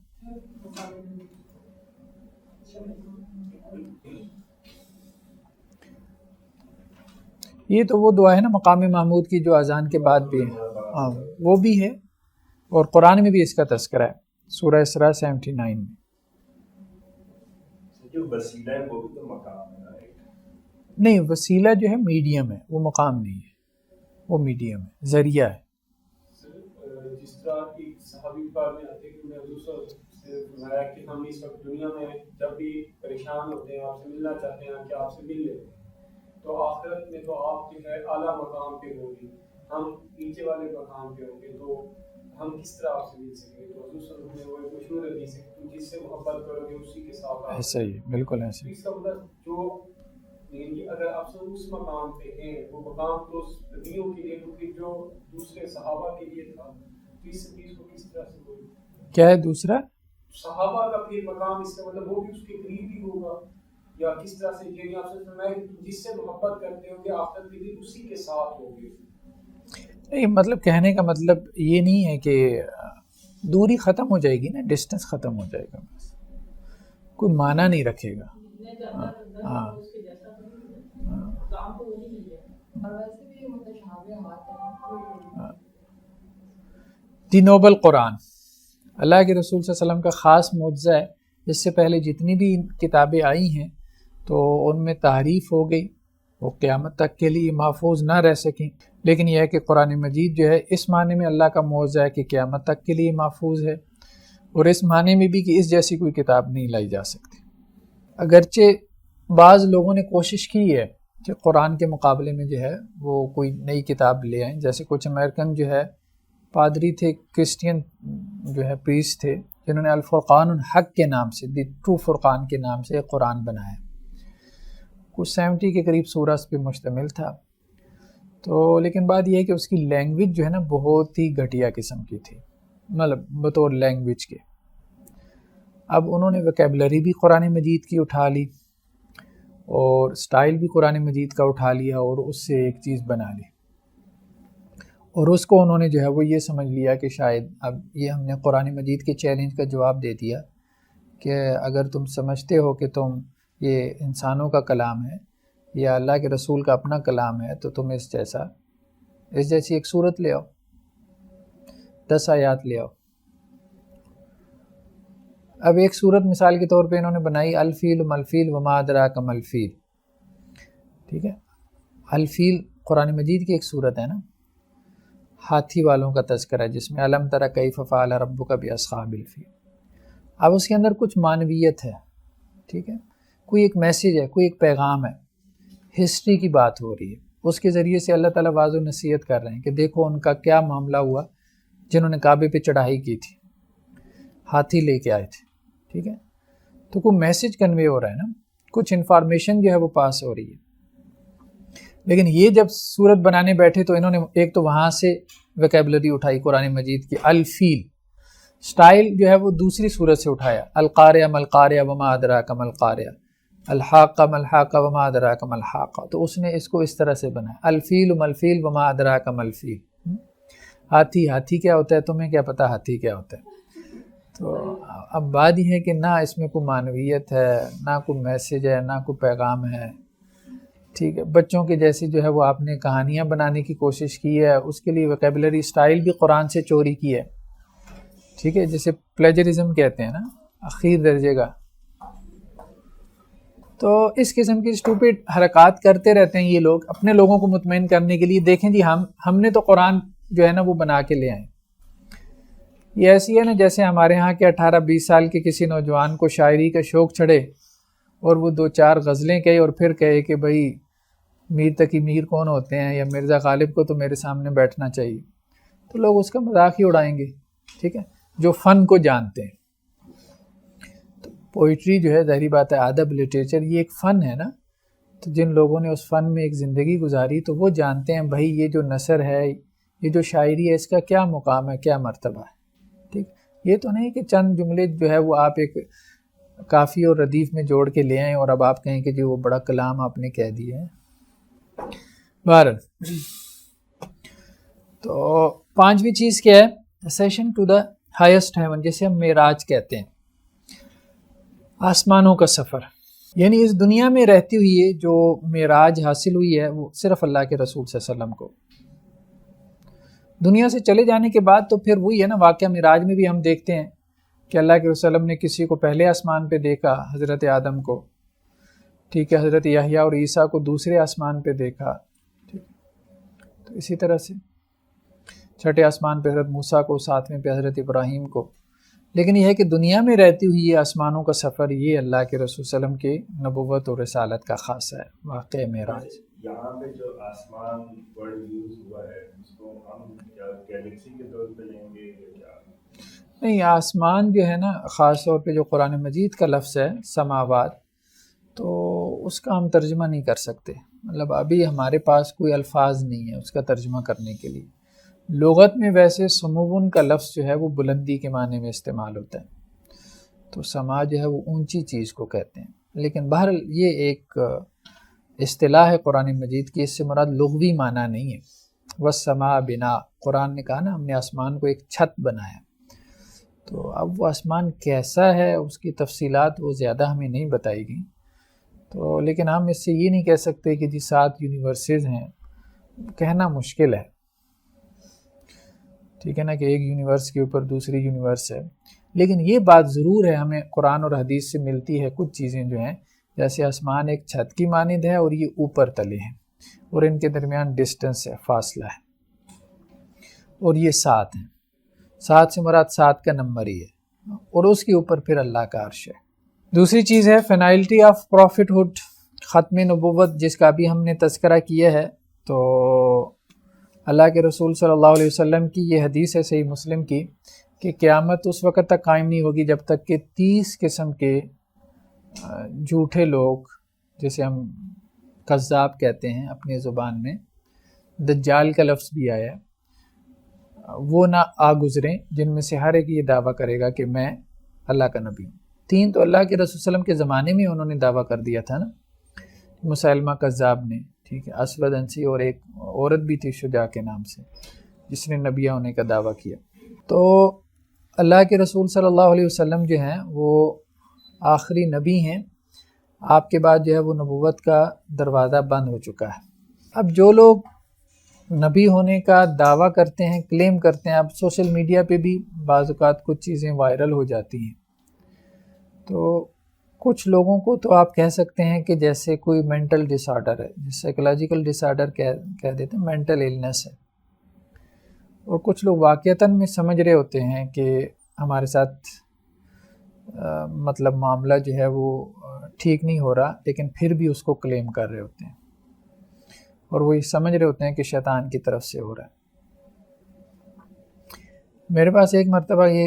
S1: یہ تو وہ دعا ہے نا مقام محمود کی جو اذان کے بعد بھی ہے، ہاں وہ بھی ہے، اور قرآن میں بھی اس کا تذکرہ ہے سورہ اسراء 79 میں۔
S2: جو وسیلہ ہے وہ بھی تو مقام ہے؟
S1: نہیں، وسیلہ جو ہے میڈیم ہے، وہ مقام نہیں ہے، وہ میڈیم ہے، ذریعہ ہے۔
S3: جس طرح کی صحابی پاک میں آتے ہیں کہ حضور صلی اللہ علیہ وسلم سے فرمایا کہ ہم اس وقت دنیا میں جب بھی پریشان ہوتے ہیں، آپ سے ملنا چاہتے ہیں کہ آپ سے مل لیتے ہیں، تو آخرت میں تو آپ جو ہے اعلیٰ مقام پہ ہوں گے، ہم نیچے والے مقام پہ ہوں گے، تو ہم کس طرح آپ سے مل سکیں گے؟ تو حضور صلی اللہ علیہ وسلم نے وہ ایک مشہور حدیث ہے کہ جس سے محبت کرو گے اسی کے ساتھ آپ،
S1: ایسا ہی بالکل ایسا ہی۔
S3: اس کا مطلب جو یعنی اگر آپ سے اس مقام پہ ہیں، وہ مقام تو نبیوں کے لیے، کیونکہ جو دوسرے صحابہ کے لیے تھا، تو اس حدیث کو کس طرح سے کوئی
S1: کیا ہے دوسرا
S3: صحابہ کا پھر مقام، اس کا مطلب وہ بھی اس کے قریب ہی ہوگا یا کس طرح سے؟ یعنی آپ سے فرمایا کہ جس سے محبت کرتے ہوں گے آخرت کے دن اسی کے ساتھ ہوں گے۔
S1: نہیں، مطلب کہنے کا مطلب یہ نہیں ہے کہ دوری ختم ہو جائے گی نا، ڈسٹنس ختم ہو جائے گا، بس کوئی معنی نہیں رکھے گا۔ ہاں دی نوبل قرآن اللہ کے رسول صلی اللہ علیہ وسلم کا خاص معجزہ ہے، جس سے پہلے جتنی بھی کتابیں آئی ہیں تو ان میں تحریف ہو گئی، وہ قیامت تک کے لیے محفوظ نہ رہ سکیں، لیکن یہ ہے کہ قرآن مجید جو ہے اس معنی میں اللہ کا معجزہ ہے کہ قیامت تک کے لیے محفوظ ہے، اور اس معنی میں بھی کہ اس جیسی کوئی کتاب نہیں لائی جا سکتی۔ اگرچہ بعض لوگوں نے کوشش کی ہے کہ قرآن کے مقابلے میں جو ہے وہ کوئی نئی کتاب لے آئیں. جیسے کچھ امریکن جو ہے پادری تھے، کرسچین جو ہے پریسٹ تھے، جنہوں نے الفرقان الحق کے نام سے، دی ٹرو فرقان کے نام سے ایک قرآن بنایا. کچھ 70 کے قریب سورہ پہ مشتمل تھا. تو لیکن بات یہ ہے کہ اس کی لینگویج جو ہے نا بہت ہی گھٹیا قسم کی تھی، مطلب بطور لینگویج کے. اب انہوں نے ویکیبلری بھی قرآن مجید کی اٹھا لی اور سٹائل بھی قرآن مجید کا اٹھا لیا اور اس سے ایک چیز بنا لی، اور اس کو انہوں نے جو ہے وہ یہ سمجھ لیا کہ شاید اب یہ ہم نے قرآن مجید کے چیلنج کا جواب دے دیا کہ اگر تم سمجھتے ہو کہ تم یہ انسانوں کا کلام ہے یا اللہ کے رسول کا اپنا کلام ہے تو تم اس جیسی ایک صورت لے آؤ، 10 آیات لے آؤ. اب ایک صورت مثال کے طور پہ انہوں نے بنائی الفیل ملفیل وما ادراک ملفیل. ٹھیک ہے، الفیل قرآن مجید کی ایک صورت ہے نا، ہاتھی والوں کا تذکرہ جس میں علم تری کیف فعل ربک باصحاب الفیل. اب اس کے اندر کچھ معنویت ہے، ٹھیک ہے، کوئی ایک میسیج ہے، کوئی ایک پیغام ہے، ہسٹری کی بات ہو رہی ہے. اس کے ذریعے سے اللہ تعالیٰ واضح نصیحت کر رہے ہیں کہ دیکھو ان کا کیا معاملہ ہوا جنہوں نے کعبے پہ چڑھائی کی تھی، ہاتھی لے کے آئے تھے. ٹھیک ہے، تو کوئی میسیج کنوے ہو رہا ہے نا، کچھ انفارمیشن جو ہے وہ پاس ہو رہی ہے. لیکن یہ جب صورت بنانے بیٹھے تو انہوں نے ایک تو وہاں سے ویکیبلری اٹھائی قرآن مجید کی، الفیل سٹائل جو ہے وہ دوسری صورت سے اٹھایا، القاریہ ملقاریہ وما ادراک ملقاریہ، الحاقہ ملحاقہ وما ادراک ملحاقہ. تو اس نے اس کو اس طرح سے بنایا الفیل ملفیل وما ادراک ملفیل. ہاتھی کیا ہوتا ہے، تمہیں کیا پتہ ہاتھی کیا ہوتا ہے. تو اب بات یہ ہے کہ نہ اس میں کوئی معنویت ہے، نہ کوئی میسیج ہے، نہ کوئی پیغام ہے. ٹھیک ہے، بچوں کے جیسی جو ہے وہ آپ نے کہانیاں بنانے کی کوشش کی ہے، اس کے لیے ویکیبلری سٹائل بھی قرآن سے چوری کی ہے. ٹھیک ہے، جسے پلیجرزم کہتے ہیں نا، اخیر درجے کا. تو اس قسم کی اسٹوپڈ حرکات کرتے رہتے ہیں یہ لوگ اپنے لوگوں کو مطمئن کرنے کے لیے. دیکھیں جی ہم نے تو قرآن جو ہے نا وہ بنا کے لے آئے. یہ ایسی ہے نا جیسے ہمارے ہاں کے 18-20 سال کے کسی نوجوان کو شاعری کا شوق چڑھے اور وہ 2-4 غزلیں کہے اور پھر کہے کہ بھائی میر تقی میر کون ہوتے ہیں یا مرزا غالب کو تو میرے سامنے بیٹھنا چاہیے، تو لوگ اس کا مذاق ہی اڑائیں گے. ٹھیک ہے، جو فن کو جانتے ہیں. تو پوئٹری جو ہے ظاہری بات ہے، ادب، لٹریچر، یہ ایک فن ہے نا. تو جن لوگوں نے اس فن میں ایک زندگی گزاری تو وہ جانتے ہیں بھائی یہ جو نثر ہے، یہ جو شاعری ہے، اس کا کیا مقام ہے، کیا مرتبہ ہے. ٹھیک، یہ تو نہیں کہ چند جملے جو ہے وہ آپ ایک کافی اور ردیف میں جوڑ کے لے آئیں اور اب آپ کہیں کہ جو وہ بڑا کلام آپ نے کہہ دیا ہے. بہرحال تو 5ویں چیز کیا ہے، ascension to the highest heaven، جسے ہم معراج کہتے ہیں، آسمانوں کا سفر. یعنی اس دنیا میں رہتی ہوئی جو معراج حاصل ہوئی ہے وہ صرف اللہ کے رسول صلی اللہ علیہ وسلم کو. دنیا سے چلے جانے کے بعد تو پھر وہی ہے نا، واقعہ معراج میں بھی ہم دیکھتے ہیں کہ اللہ کے رسول نے کسی کو پہلے آسمان پہ دیکھا، حضرت آدم کو. ٹھیک ہے، حضرت یحییٰ اور عیسیٰ کو دوسرے آسمان پہ دیکھا. ٹھیک، تو اسی طرح سے 6ٹھے آسمان پہ حضرت موسیٰ کو، 7ویں پہ حضرت ابراہیم کو. لیکن یہ ہے کہ دنیا میں رہتی ہوئی یہ آسمانوں کا سفر، یہ اللہ کے رسول صلی اللہ علیہ وسلم کی نبوت اور رسالت کا خاصہ ہے، واقعہ معراج.
S2: یہاں پہ جو آسمان ورڈ یوز ہوا ہے اس کو ہم کیا گیلیکسی کے طور پہ لیں گے کیا؟
S1: نہیں، آسمان جو ہے نا خاص طور پہ جو قرآن مجید کا لفظ ہے سماوات، تو اس کا ہم ترجمہ نہیں کر سکتے. مطلب ابھی ہمارے پاس کوئی الفاظ نہیں ہے اس کا ترجمہ کرنے کے لیے. لغت میں ویسے سمون کا لفظ جو ہے وہ بلندی کے معنی میں استعمال ہوتا ہے، تو سما جو ہے وہ اونچی چیز کو کہتے ہیں. لیکن بہرحال یہ ایک اصطلاح ہے قرآن مجید کی، اس سے مراد لغوی معنی نہیں ہے. والسماء بنا، قرآن نے کہا نا ہم نے آسمان کو ایک چھت بنایا. تو اب وہ آسمان کیسا ہے اس کی تفصیلات وہ زیادہ ہمیں نہیں بتائی گئی. تو لیکن ہم اس سے یہ نہیں کہہ سکتے کہ جی 7 یونیورسز ہیں، کہنا مشکل ہے. ٹھیک ہے نا، کہ ایک یونیورس کے اوپر دوسری یونیورس ہے. لیکن یہ بات ضرور ہے ہمیں قرآن اور حدیث سے ملتی ہے کچھ چیزیں جو ہیں، جیسے آسمان ایک چھت کی مانند ہے اور یہ اوپر تلے ہیں اور ان کے درمیان ڈسٹنس ہے، فاصلہ ہے، اور یہ 7 ہیں. 7 سے مراد 7 کا نمبر ہی ہے، اور اس کے اوپر پھر اللہ کا عرش ہے. دوسری چیز ہے فینائلٹی آف پروفٹ ہوڈ، ختم نبوت جس کا بھی ہم نے تذکرہ کیا ہے، تو اللہ کے رسول صلی اللہ علیہ وسلم کی یہ حدیث ہے صحیح مسلم کی کہ قیامت اس وقت تک قائم نہیں ہوگی جب تک کہ 30 قسم کے جھوٹے لوگ، جسے ہم کذاب کہتے ہیں اپنی زبان میں، دجال کا لفظ بھی آیا ہے، وہ نہ آ گزریں، جن میں سے ہر ایک یہ دعویٰ کرے گا کہ میں اللہ کا نبی ہوں۔ 3 تو اللہ کے رسول صلی اللہ علیہ وسلم کے زمانے میں انہوں نے دعویٰ کر دیا تھا نا، مسلمہ کذاب نے، ٹھیک ہے، اسود انسی، اور ایک عورت بھی تھی شجاع کے نام سے جس نے نبی ہونے کا دعویٰ کیا۔ تو اللہ کے رسول صلی اللہ علیہ وسلم جو ہیں وہ آخری نبی ہیں، آپ کے بعد جو ہے وہ نبوت کا دروازہ بند ہو چکا ہے۔ اب جو لوگ نبی ہونے کا دعویٰ کرتے ہیں، کلیم کرتے ہیں، اب سوشل میڈیا پہ بھی بعض اوقات کچھ چیزیں وائرل ہو جاتی ہیں، تو کچھ لوگوں کو تو آپ کہہ سکتے ہیں کہ جیسے کوئی مینٹل ڈس آرڈر ہے، سائیکولوجیکل ڈس آرڈر کہہ دیتے ہیں، مینٹل ایلنس ہے، اور کچھ لوگ واقعتاً میں سمجھ رہے ہوتے ہیں کہ ہمارے ساتھ مطلب معاملہ جو ہے وہ ٹھیک نہیں ہو رہا، لیکن پھر بھی اس کو کلیم کر رہے ہوتے ہیں، اور وہ یہ سمجھ رہے ہوتے ہیں کہ شیطان کی طرف سے ہو رہا ہے۔ میرے پاس ایک مرتبہ، یہ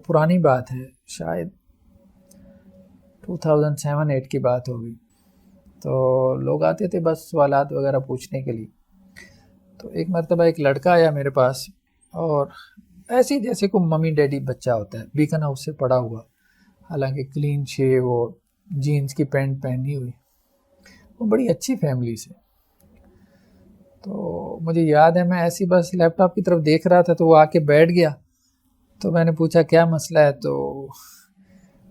S1: پرانی بات ہے، شاید 2007-8 کی بات ہوگی، تو لوگ آتے تھے بس سوالات وغیرہ پوچھنے کے لیے، تو ایک مرتبہ ایک لڑکا آیا میرے پاس، اور ایسے جیسے کوئی ممی ڈیڈی بچہ ہوتا ہے، بیکن ہاؤس سے پڑا ہوا، حالانکہ کلین شیو، وہ جینز کی پینٹ پہنی ہوئی، وہ بڑی اچھی فیملی سے۔ تو مجھے یاد ہے میں ایسی بس لیپ ٹاپ کی طرف دیکھ رہا تھا، تو وہ آ کے بیٹھ گیا، تو میں نے پوچھا کیا مسئلہ ہے، تو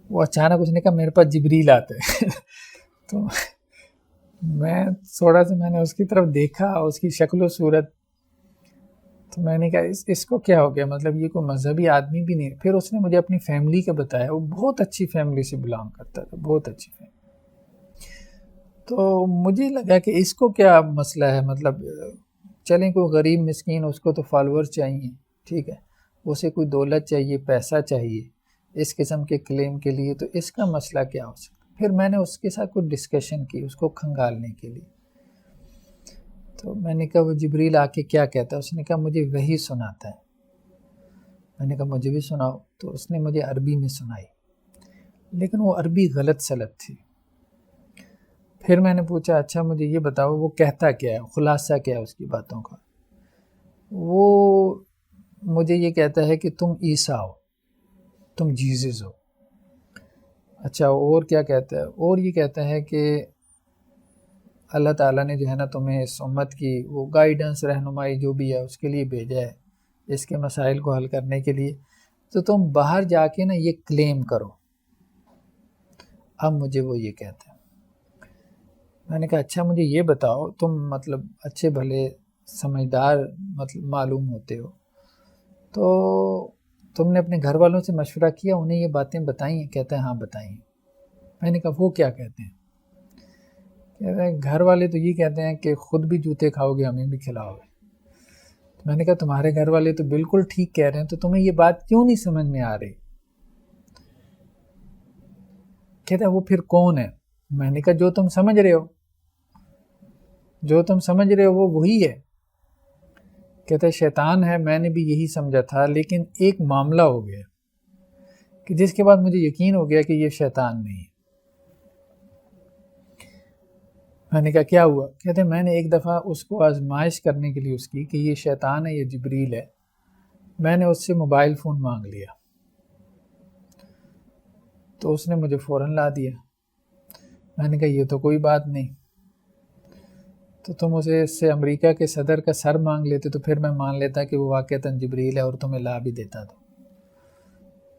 S1: وہ اچانک اس نے کہا میرے پاس جبریل آتا ہے۔ تو میں تھوڑا سا میں نے اس کی طرف دیکھا، اس کی شکل و صورت، تو میں نے کہا اس کو کیا ہو گیا، مطلب یہ کوئی مذہبی آدمی بھی نہیں۔ پھر اس نے مجھے اپنی فیملی کا بتایا، وہ بہت اچھی فیملی سے بلانگ کرتا تھا، بہت اچھی فیملی۔ تو مجھے لگا کہ اس کو کیا مسئلہ ہے، مطلب چلیں کوئی غریب مسکین، اس کو تو فالوور چاہیے، ٹھیک ہے، اسے کوئی دولت چاہیے، پیسہ چاہیے اس قسم کے کلیم کے لیے، تو اس کا مسئلہ کیا ہو سکتا۔ پھر میں نے اس کے ساتھ کوئی ڈسکشن کی اس کو کھنگالنے کے لیے، تو میں نے کہا وہ جبریل آ کے کیا کہتا ہے، اس نے کہا مجھے وحی سناتا ہے۔ میں نے کہا مجھے بھی سناؤ، تو اس نے مجھے عربی میں سنائی، لیکن وہ عربی غلط سلط تھی۔ پھر میں نے پوچھا اچھا مجھے یہ بتاؤ وہ کہتا کیا ہے، خلاصہ کیا ہے اس کی باتوں کا۔ وہ مجھے یہ کہتا ہے کہ تم عیسیٰ ہو، تم جیزس ہو۔ اچھا اور کیا کہتا ہے؟ اور یہ کہتا ہے کہ اللہ تعالیٰ نے جو ہے نا تمہیں اس امت کی وہ گائیڈنس، رہنمائی جو بھی ہے اس کے لیے بھیجا ہے، اس کے مسائل کو حل کرنے کے لیے، تو تم باہر جا کے نا یہ کلیم کرو۔ اب مجھے وہ یہ کہتا ہے۔ میں نے کہا اچھا مجھے یہ بتاؤ، تم مطلب اچھے بھلے سمجھدار مطلب معلوم ہوتے ہو، تو تم نے اپنے گھر والوں سے مشورہ کیا، انہیں یہ باتیں بتائیں ہیں؟ کہتا ہے ہاں بتائیں ہیں۔ میں نے کہا وہ کیا کہتے ہیں؟ کہتے ہیں گھر والے تو یہ کہتے ہیں کہ خود بھی جوتے کھاؤ گے ہمیں بھی کھلاؤ گے۔ میں نے کہا تمہارے گھر والے تو بالکل ٹھیک کہہ رہے ہیں، تو تمہیں یہ بات کیوں نہیں سمجھ میں آ رہی؟ کہتا ہے وہ پھر کون ہے؟ میں نے کہا جو تم سمجھ رہے ہو، جو تم سمجھ رہے ہو وہ وہی ہے۔ کہتا ہے شیطان ہے، میں نے بھی یہی سمجھا تھا، لیکن ایک معاملہ ہو گیا کہ جس کے بعد مجھے یقین ہو گیا کہ یہ شیطان نہیں ہے۔ میں نے کہا کیا ہوا؟ کہتے ہیں میں نے ایک دفعہ اس کو آزمائش کرنے کے لیے اس کی کہ یہ شیطان ہے یہ جبریل ہے، میں نے اس سے موبائل فون مانگ لیا، تو اس نے مجھے فوراً لا دیا۔ میں نے کہا یہ تو کوئی بات نہیں، تو تم اسے اس سے امریکہ کے صدر کا سر مانگ لیتے تو پھر میں مان لیتا کہ وہ واقعتاً جبریل ہے اور تمہیں لا بھی دیتا تھا۔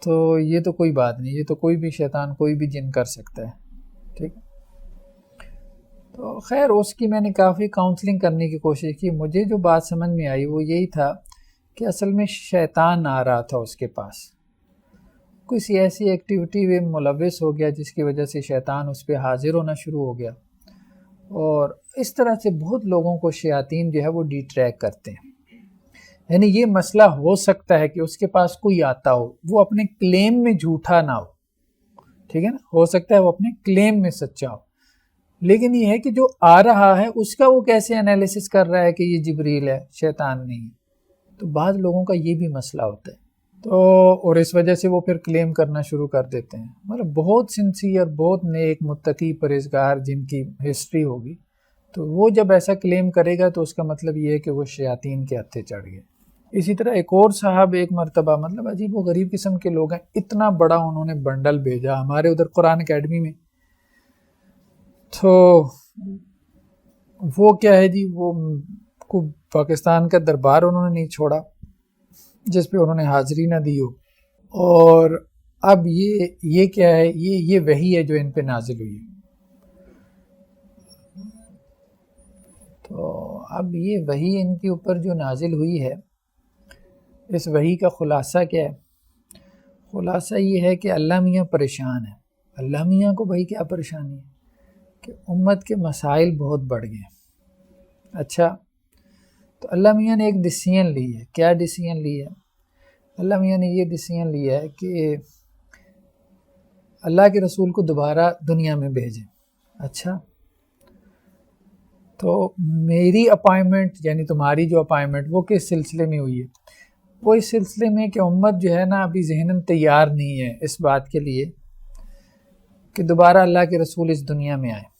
S1: تو یہ تو کوئی بات نہیں، یہ تو کوئی بھی شیطان کوئی بھی جن کر سکتا ہے، ٹھیک۔ تو خیر اس کی میں نے کافی کاؤنسلنگ کرنے کی کوشش کی۔ مجھے جو بات سمجھ میں آئی وہ یہی تھا کہ اصل میں شیطان آ رہا تھا اس کے پاس، کسی ایسی ایکٹیویٹی میں ملوث ہو گیا جس کی وجہ سے شیطان اس پہ حاضر ہونا شروع ہو گیا، اور اس طرح سے بہت لوگوں کو شیاطین جو ہے وہ ڈی ٹریک کرتے ہیں۔ یعنی یہ مسئلہ ہو سکتا ہے کہ اس کے پاس کوئی آتا ہو، وہ اپنے کلیم میں جھوٹا نہ ہو، ٹھیک ہے نا، ہو سکتا ہے وہ اپنے کلیم میں سچا ہو، لیکن یہ ہے کہ جو آ رہا ہے اس کا وہ کیسے انالیسس کر رہا ہے کہ یہ جبریل ہے، شیطان نہیں ہے۔ تو بعض لوگوں کا یہ بھی مسئلہ ہوتا ہے، تو اور اس وجہ سے وہ پھر کلیم کرنا شروع کر دیتے ہیں۔ مطلب بہت سنسیئر، بہت نیک، متقی، پرہیزگار جن کی ہسٹری ہوگی، تو وہ جب ایسا کلیم کرے گا تو اس کا مطلب یہ ہے کہ وہ شیاطین کے ہتھے چڑھ گئے۔ اسی طرح ایک اور صاحب ایک مرتبہ، مطلب عجیب و غریب قسم کے لوگ ہیں، اتنا بڑا انہوں نے بنڈل بھیجا ہمارے ادھر قرآن اکیڈمی میں، تو وہ کیا ہے جی، وہ پاکستان کا دربار انہوں نے نہیں چھوڑا جس پہ انہوں نے حاضری نہ دی ہو، اور اب یہ کیا ہے، یہ وحی ہے جو ان پہ نازل ہوئی ہے۔ تو اب یہ وحی ان کے اوپر جو نازل ہوئی ہے، اس وحی کا خلاصہ کیا ہے؟ خلاصہ یہ ہے کہ اللہ میاں پریشان ہے۔ اللہ میاں کو بھائی کیا پریشانی ہے کہ امت کے مسائل بہت بڑھ گئے۔ اچھا، تو اللہ میاں نے ایک ڈیسیژن لی ہے۔ کیا ڈیسیژن لی ہے؟ اللہ میاں نے یہ ڈیسیژن لیا ہے کہ اللہ کے رسول کو دوبارہ دنیا میں بھیجیں۔ اچھا، تو میری اپائنمنٹ یعنی تمہاری جو اپائنمنٹ وہ کس سلسلے میں ہوئی ہے؟ وہ اس سلسلے میں کہ امت جو ہے نا ابھی ذہناً تیار نہیں ہے اس بات کے لیے کہ دوبارہ اللہ کے رسول اس دنیا میں آئے۔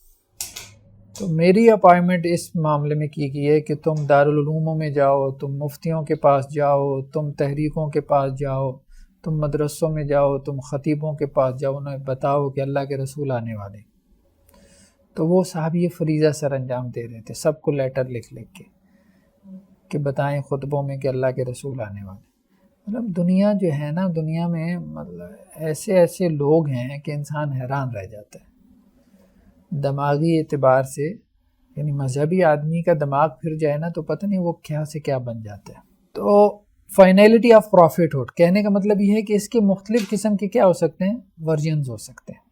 S1: تو میری اپائنمنٹ اس معاملے میں کی گئی ہے کہ تم دارالعلوموں میں جاؤ، تم مفتیوں کے پاس جاؤ، تم تحریکوں کے پاس جاؤ، تم مدرسوں میں جاؤ، تم خطیبوں کے پاس جاؤ، انہیں بتاؤ کہ اللہ کے رسول آنے والے۔ تو وہ صاحب یہ فریضہ سر انجام دے رہے تھے، سب کو لیٹر لکھ کے کہ بتائیں خطبوں میں کہ اللہ کے رسول آنے والے۔ مطلب دنیا جو ہے نا، دنیا میں مطلب ایسے لوگ ہیں کہ انسان حیران رہ جاتا ہے دماغی اعتبار سے، یعنی مذہبی آدمی کا دماغ پھر جائے نا تو پتہ نہیں وہ کیا سے کیا بن جاتا ہے۔ تو فائنلٹی آف پروفٹ ہوڈ کہنے کا مطلب یہ ہے کہ اس کے مختلف قسم کے کیا ہو سکتے ہیں؟ ورژنز ہو سکتے ہیں،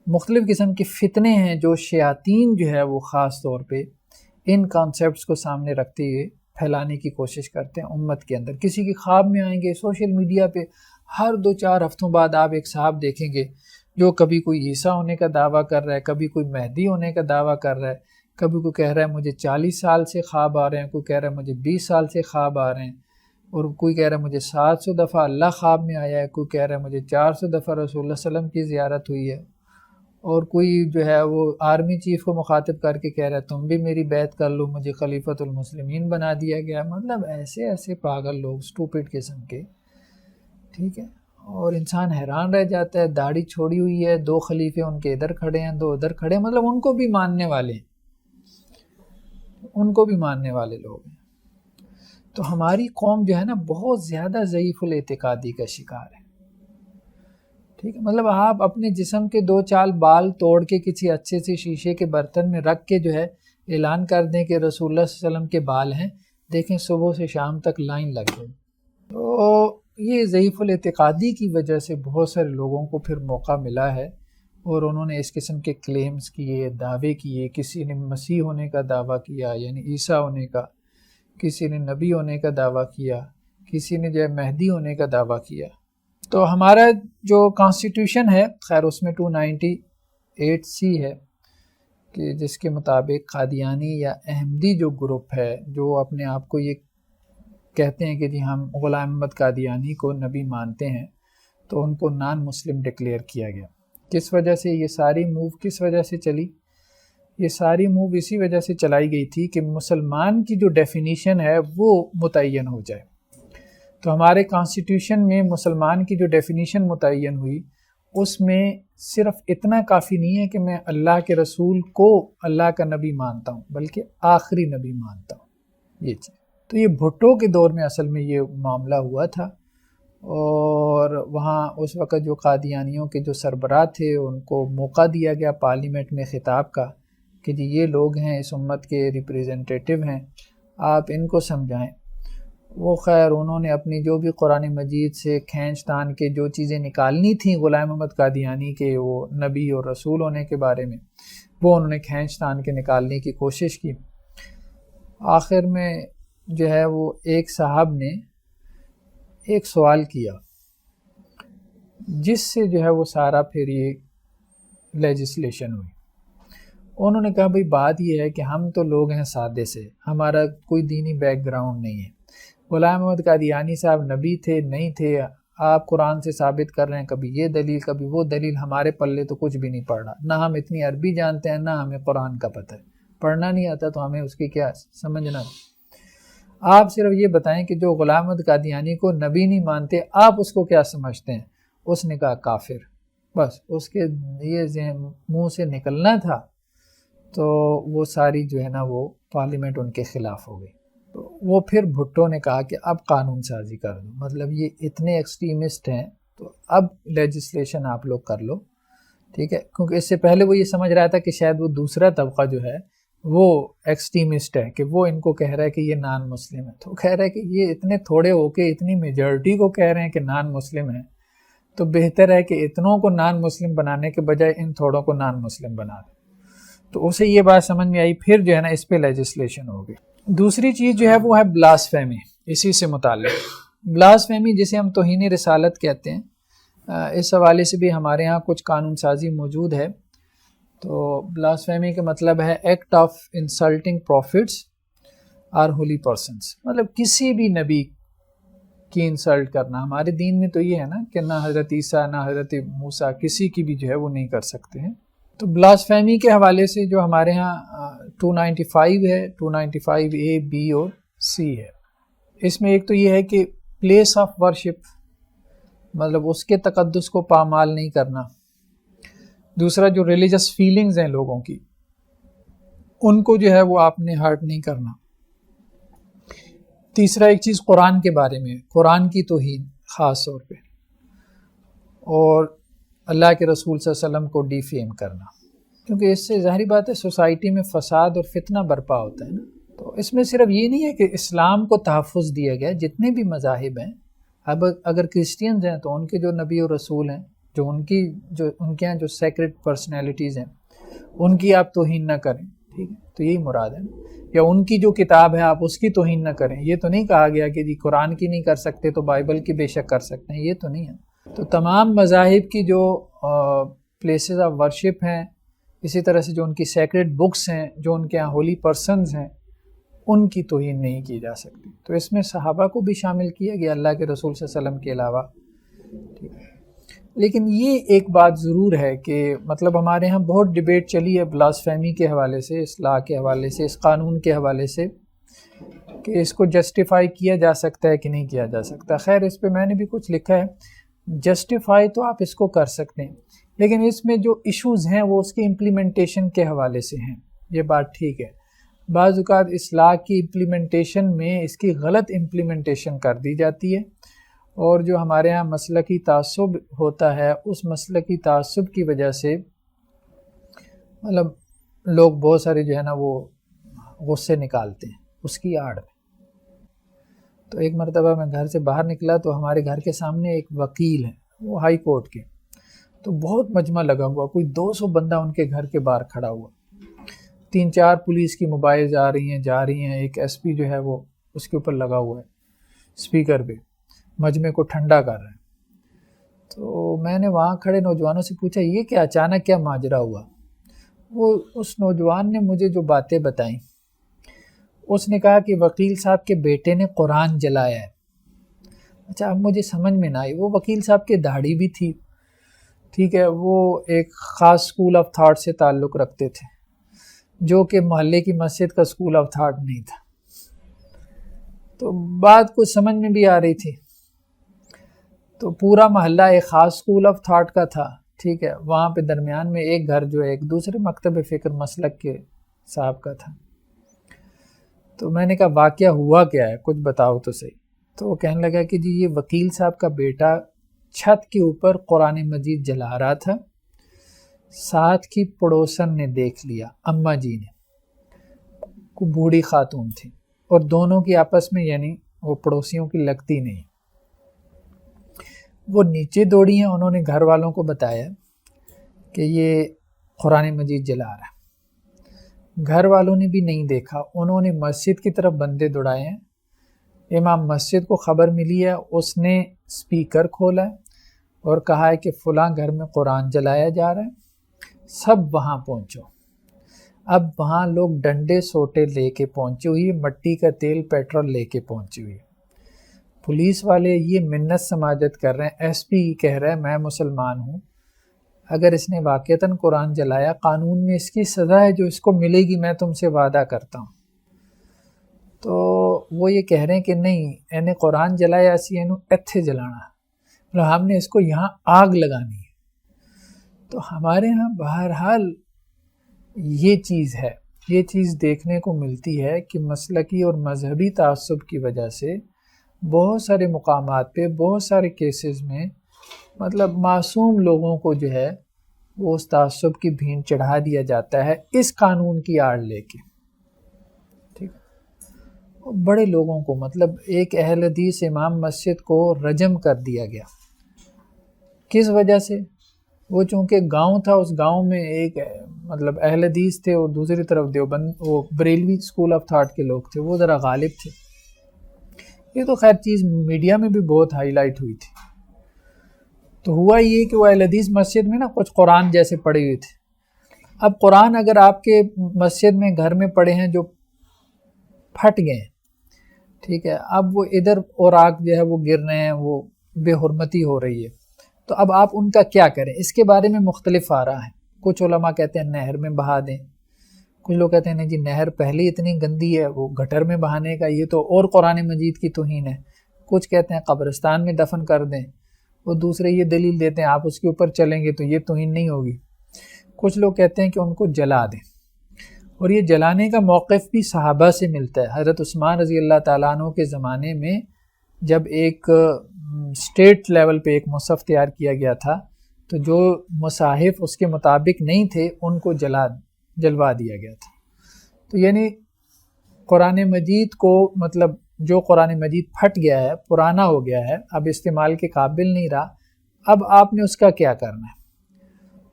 S1: مختلف قسم کے فتنے ہیں جو شیاطین جو ہے وہ خاص طور پہ ان کانسیپٹس کو سامنے رکھتے ہوئے پھیلانے کی کوشش کرتے ہیں امت کے اندر۔ کسی کے خواب میں آئیں گے، سوشل میڈیا پہ ہر 2-4 ہفتوں بعد آپ ایک صاحب دیکھیں گے جو کبھی کوئی عیسیٰ ہونے کا دعویٰ کر رہا ہے، کبھی کوئی مہدی ہونے کا دعویٰ کر رہا ہے، کبھی کوئی کہہ رہا ہے مجھے 40 سال سے خواب آ رہے ہیں، کوئی کہہ رہا ہے مجھے 20 سال سے خواب آ رہے ہیں، اور کوئی کہہ رہا ہے مجھے 700 دفعہ اللہ خواب میں آیا ہے، کوئی کہہ رہا ہے مجھے 400 دفعہ رسول اللہ صلی اللہ علیہ وسلم کی زیارت ہوئی ہے، اور کوئی جو ہے وہ آرمی چیف کو مخاطب کر کے کہہ رہا ہے تم بھی میری بیعت کر لو، مجھے خلیفۃ المسلمین بنا دیا گیا۔ مطلب ایسے پاگل لوگ، سٹوپڈ قسم کے، ٹھیک ہے، اور انسان حیران رہ جاتا ہے۔ داڑھی چھوڑی ہوئی ہے، 2 خلیفے ان کے ادھر کھڑے ہیں، 2 ادھر کھڑے ہیں، مطلب ان کو بھی ماننے والے لوگ ہیں۔ تو ہماری قوم جو ہے نا بہت زیادہ ضعیف الاعتقادی کا شکار ہے، ٹھیک ہے۔ مطلب آپ اپنے جسم کے 2-4 بال توڑ کے کسی اچھے سے شیشے کے برتن میں رکھ کے جو ہے اعلان کر دیں کہ رسول اللہ صلی اللہ علیہ وسلم کے بال ہیں، دیکھیں صبح سے شام تک لائن لگ گئی۔ تو یہ ضعیف الاعتقادی کی وجہ سے بہت سارے لوگوں کو پھر موقع ملا ہے اور انہوں نے اس قسم کے کلیمز کیے، دعوے کیے۔ کسی نے مسیح ہونے کا دعویٰ کیا، یعنی عیسیٰ ہونے کا، کسی نے نبی ہونے کا دعویٰ کیا، کسی نے جو ہے مہدی ہونے کا دعویٰ کیا۔ تو ہمارا جو کانسٹیٹیوشن ہے، خیر اس میں 298C ہے کہ جس کے مطابق قادیانی یا احمدی جو گروپ ہے جو اپنے آپ کو یہ کہتے ہیں کہ جی ہم غلام احمد قادیانی کو نبی مانتے ہیں، تو ان کو نان مسلم ڈکلیئر کیا گیا۔ کس وجہ سے یہ ساری موو کس وجہ سے چلی؟ یہ ساری موو اسی وجہ سے چلائی گئی تھی کہ مسلمان کی جو ڈیفینیشن ہے وہ متعین ہو جائے۔ تو ہمارے کانسٹیٹیوشن میں مسلمان کی جو ڈیفینیشن متعین ہوئی، اس میں صرف اتنا کافی نہیں ہے کہ میں اللہ کے رسول کو اللہ کا نبی مانتا ہوں، بلکہ آخری نبی مانتا ہوں، یہ چیز۔ تو یہ بھٹو کے دور میں اصل میں یہ معاملہ ہوا تھا، اور وہاں اس وقت جو قادیانیوں کے جو سربراہ تھے ان کو موقع دیا گیا پارلیمنٹ میں خطاب کا کہ جی یہ لوگ ہیں، اس امت کے ریپریزنٹیٹیو ہیں، آپ ان کو سمجھائیں۔ وہ خیر انہوں نے اپنی جو بھی قرآن مجید سے کھینچ تان کے جو چیزیں نکالنی تھیں غلام احمد قادیانی کے وہ نبی اور رسول ہونے کے بارے میں، وہ انہوں نے کھینچ تان کے نکالنے کی کوشش کی۔ آخر میں جو ہے وہ ایک صاحب نے ایک سوال کیا جس سے جو ہے وہ سارا پھر یہ لیجسلیشن ہوئی. انہوں نے کہا بھئی بات یہ ہے کہ ہم تو لوگ ہیں سادے سے، ہمارا کوئی دینی بیک گراؤنڈ نہیں ہے. غلام محمد قادیانی صاحب نبی تھے نہیں تھے، آپ قرآن سے ثابت کر رہے ہیں، کبھی یہ دلیل کبھی وہ دلیل، ہمارے پلے تو کچھ بھی نہیں پڑ رہا، نہ ہم اتنی عربی جانتے ہیں، نہ ہمیں قرآن کا پتہ ہے، پڑھنا نہیں آتا تو ہمیں اس کی کیا سمجھنا. آپ صرف یہ بتائیں کہ جو غلام محمد قادیانی کو نبی نہیں مانتے، آپ اس کو کیا سمجھتے ہیں؟ اس نے کہا کافر. بس اس کے یہ منہ سے نکلنا تھا تو وہ ساری جو ہے نا وہ پارلیمنٹ ان کے خلاف ہو گئی. وہ پھر بھٹو نے کہا کہ اب قانون سازی کر دو، مطلب یہ اتنے ایکسٹریمسٹ ہیں تو اب لیجسلیشن آپ لوگ کر لو، ٹھیک ہے. کیونکہ اس سے پہلے وہ یہ سمجھ رہا تھا کہ شاید وہ دوسرا طبقہ جو ہے وہ ایکسٹریمسٹ ہے، کہ وہ ان کو کہہ رہا ہے کہ یہ نان مسلم ہے. تو کہہ رہا ہے کہ یہ اتنے تھوڑے ہو کے اتنی میجورٹی کو کہہ رہے ہیں کہ نان مسلم ہے، تو بہتر ہے کہ اتنوں کو نان مسلم بنانے کے بجائے ان تھوڑوں کو نان مسلم بنا دیں. تو اسے یہ بات سمجھ میں آئی، پھر جو ہے نا اس پہ لیجسلیشن ہو گئی. دوسری چیز جو ہے وہ ہے بلاسفیمی. اسی سے متعلق بلاسفیمی جسے ہم توہین رسالت کہتے ہیں، اس حوالے سے بھی ہمارے ہاں کچھ قانون سازی موجود ہے. تو بلاسفیمی کا مطلب ہے ایکٹ آف انسلٹنگ پروفٹس اور ہولی پرسنس، مطلب کسی بھی نبی کی انسلٹ کرنا. ہمارے دین میں تو یہ ہے نا کہ نہ حضرت عیسیٰ نہ حضرت موسیٰ کسی کی بھی جو ہے وہ نہیں کر سکتے ہیں. تو بلاسفیمی کے حوالے سے جو ہمارے ہاں 295 ہے، 295 A B اور C ہے. اس میں ایک تو یہ ہے کہ پلیس آف ورشپ، مطلب اس کے تقدس کو پامال نہیں کرنا. دوسرا جو ریلیجس فیلنگز ہیں لوگوں کی، ان کو جو ہے وہ آپ نے ہرٹ نہیں کرنا. تیسرا ایک چیز قرآن کے بارے میں، قرآن کی توہین خاص طور پہ، اور اللہ کے رسول صلی اللہ علیہ وسلم کو ڈیفیم کرنا، کیونکہ اس سے ظاہری بات ہے سوسائٹی میں فساد اور فتنہ برپا ہوتا ہے نا. تو اس میں صرف یہ نہیں ہے کہ اسلام کو تحفظ دیا گیا، جتنے بھی مذاہب ہیں، اب اگر کرسچینز ہیں تو ان کے جو نبی اور رسول ہیں، جو ان کے یہاں جو سیکرڈ پرسنالٹیز ہیں، ان کی آپ توہین نہ کریں، ٹھیک ہے. تو یہی مراد ہے، یا ان کی جو کتاب ہے آپ اس کی توہین نہ کریں. یہ تو نہیں کہا گیا کہ جی قرآن کی نہیں کر سکتے تو بائبل کی بے شک کر سکتے ہیں، یہ تو نہیں ہے. تو تمام مذاہب کی جو پلیسز آف ورشپ ہیں، اسی طرح سے جو ان کی سیکرڈ بکس ہیں، جو ان کے یہاں ہولی پرسنز ہیں، ان کی توہین نہیں کی جا سکتی. تو اس میں صحابہ کو بھی شامل کیا گیا اللہ کے رسول صلی اللہ علیہ وسلم کے علاوہ. لیکن یہ ایک بات ضرور ہے کہ مطلب ہمارے ہاں بہت ڈیبیٹ چلی ہے بلاسفیمی کے حوالے سے، اصلاح کے حوالے سے، اس قانون کے حوالے سے، کہ اس کو جسٹیفائی کیا جا سکتا ہے کہ نہیں کیا جا سکتا. خیر اس پہ میں نے بھی کچھ لکھا ہے. جسٹیفائی تو آپ اس کو کر سکتے ہیں، لیکن اس میں جو ایشوز ہیں وہ اس کی امپلیمنٹیشن کے حوالے سے ہیں. یہ بات ٹھیک ہے، بعض اوقات اصلاح کی امپلیمنٹیشن میں اس کی غلط امپلیمنٹیشن کر دی جاتی ہے، اور جو ہمارے ہاں مسلکی تعصب ہوتا ہے، اس مسلکی تعصب کی وجہ سے مطلب لوگ بہت سارے جو ہے نا وہ غصے نکالتے ہیں اس کی آڑ میں. تو ایک مرتبہ میں گھر سے باہر نکلا تو ہمارے گھر کے سامنے ایک وکیل ہے، وہ ہائی کورٹ کے، تو بہت مجمع لگا ہوا، کوئی 200 بندہ ان کے گھر کے باہر کھڑا ہوا. 3-4 پولیس کی موبائل جا رہی ہیں، ایک ایس پی جو ہے وہ اس کے اوپر لگا ہوا ہے اسپیکر پہ، مجمع کو ٹھنڈا کر رہے ہیں. تو میں نے وہاں کھڑے نوجوانوں سے پوچھا یہ کیا اچانک کیا ماجرا ہوا. وہ اس نوجوان نے مجھے جو باتیں بتائیں، اس نے کہا کہ وکیل صاحب کے بیٹے نے قرآن جلایا ہے. اچھا اب مجھے سمجھ میں نہ آئی، وہ وکیل صاحب کے داڑھی بھی تھی، ٹھیک ہے، وہ ایک خاص اسکول آف تھاٹ سے تعلق رکھتے تھے جو کہ محلے کی مسجد کا اسکول آف تھاٹ نہیں تھا. تو بات کچھ سمجھ میں بھی آ رہی تھی. تو پورا محلہ ایک خاص اسکول آف تھاٹ کا تھا، ٹھیک ہے، وہاں پہ درمیان میں ایک گھر جو ایک دوسرے مکتب فکر مسلک کے صاحب کا تھا. تو میں نے کہا واقعہ ہوا کیا ہے، کچھ بتاؤ تو صحیح. تو وہ کہنے لگا کہ جی یہ وکیل صاحب کا بیٹا چھت کے اوپر قرآن مجید جلا رہا تھا، ساتھ کی پڑوسن نے دیکھ لیا، اماں جی نے، کو بوڑھی خاتون تھی، اور دونوں کی آپس میں یعنی وہ پڑوسیوں کی لگتی نہیں. وہ نیچے دوڑی ہیں، انہوں نے گھر والوں کو بتایا کہ یہ قرآن مجید جلا رہا ہے. گھر والوں نے بھی نہیں دیکھا، انہوں نے مسجد کی طرف بندے دوڑائے ہیں. امام مسجد کو خبر ملی ہے، اس نے اسپیکر کھولا ہے اور کہا ہے کہ فلاں گھر میں قرآن جلایا جا رہا ہے. سب وہاں پہنچو. اب وہاں لوگ ڈنڈے سوٹے لے کے پہنچے ہوئی، مٹی کا تیل پیٹرول لے کے پہنچے ہوئی. پولیس والے یہ منت سماجت کر رہے ہیں. ایس پی کہہ رہا ہے میں مسلمان ہوں، اگر اس نے واقعتاً قرآن جلایا قانون میں اس کی سزا ہے جو اس کو ملے گی، میں تم سے وعدہ کرتا ہوں. تو وہ یہ کہہ رہے ہیں کہ نہیں، اینے قرآن جلایا اسی اینو ایتھے جلانا، مطلب ہم نے اس کو یہاں آگ لگانی ہے. تو ہمارے ہاں بہرحال یہ چیز ہے، یہ چیز دیکھنے کو ملتی ہے کہ مسلکی اور مذہبی تعصب کی وجہ سے بہت سارے مقامات پہ بہت سارے کیسز میں مطلب معصوم لوگوں کو جو ہے وہ اس تعصب کی بھین چڑھا دیا جاتا ہے اس قانون کی آڑ لے کے. ٹھیک، بڑے لوگوں کو مطلب ایک اہل حدیث امام مسجد کو رجم کر دیا گیا. کس وجہ سے؟ وہ چونکہ گاؤں تھا، اس گاؤں میں ایک مطلب اہل حدیث تھے اور دوسری طرف دیوبند وہ بریلوی اسکول آف تھاٹ کے لوگ تھے، وہ ذرا غالب تھے. یہ تو خیر چیز میڈیا میں بھی بہت ہائی لائٹ ہوئی تھی. تو ہوا یہ کہ وہ اہل حدیث مسجد میں نا کچھ قرآن جیسے پڑے ہوئے تھے. اب قرآن اگر آپ کے مسجد میں گھر میں پڑے ہیں جو پھٹ گئے ہیں، ٹھیک ہے، اب وہ ادھر اور آگ جو ہے وہ گر رہے ہیں، وہ بے حرمتی ہو رہی ہے، تو اب آپ ان کا کیا کریں؟ اس کے بارے میں مختلف آ رہا ہے. کچھ علماء کہتے ہیں نہر میں بہا دیں، کچھ لوگ کہتے ہیں نہیں جی نہر پہلے اتنی گندی ہے، وہ گٹر میں بہانے کا یہ تو اور قرآن مجید کی توہین ہے. کچھ کہتے ہیں قبرستان میں دفن کر دیں، وہ دوسرے یہ دلیل دیتے ہیں آپ اس کے اوپر چلیں گے تو یہ توہین نہیں ہوگی. کچھ لوگ کہتے ہیں کہ ان کو جلا دیں، اور یہ جلانے کا موقف بھی صحابہ سے ملتا ہے. حضرت عثمان رضی اللہ تعالیٰ عنہ کے زمانے میں جب ایک اسٹیٹ لیول پہ ایک مصحف تیار کیا گیا تھا تو جو مصاحف اس کے مطابق نہیں تھے ان کو جلوا دیا گیا تھا. تو یعنی قرآن مجید کو مطلب جو قرآن مجید پھٹ گیا ہے، پرانا ہو گیا ہے، اب استعمال کے قابل نہیں رہا، اب آپ نے اس کا کیا کرنا ہے؟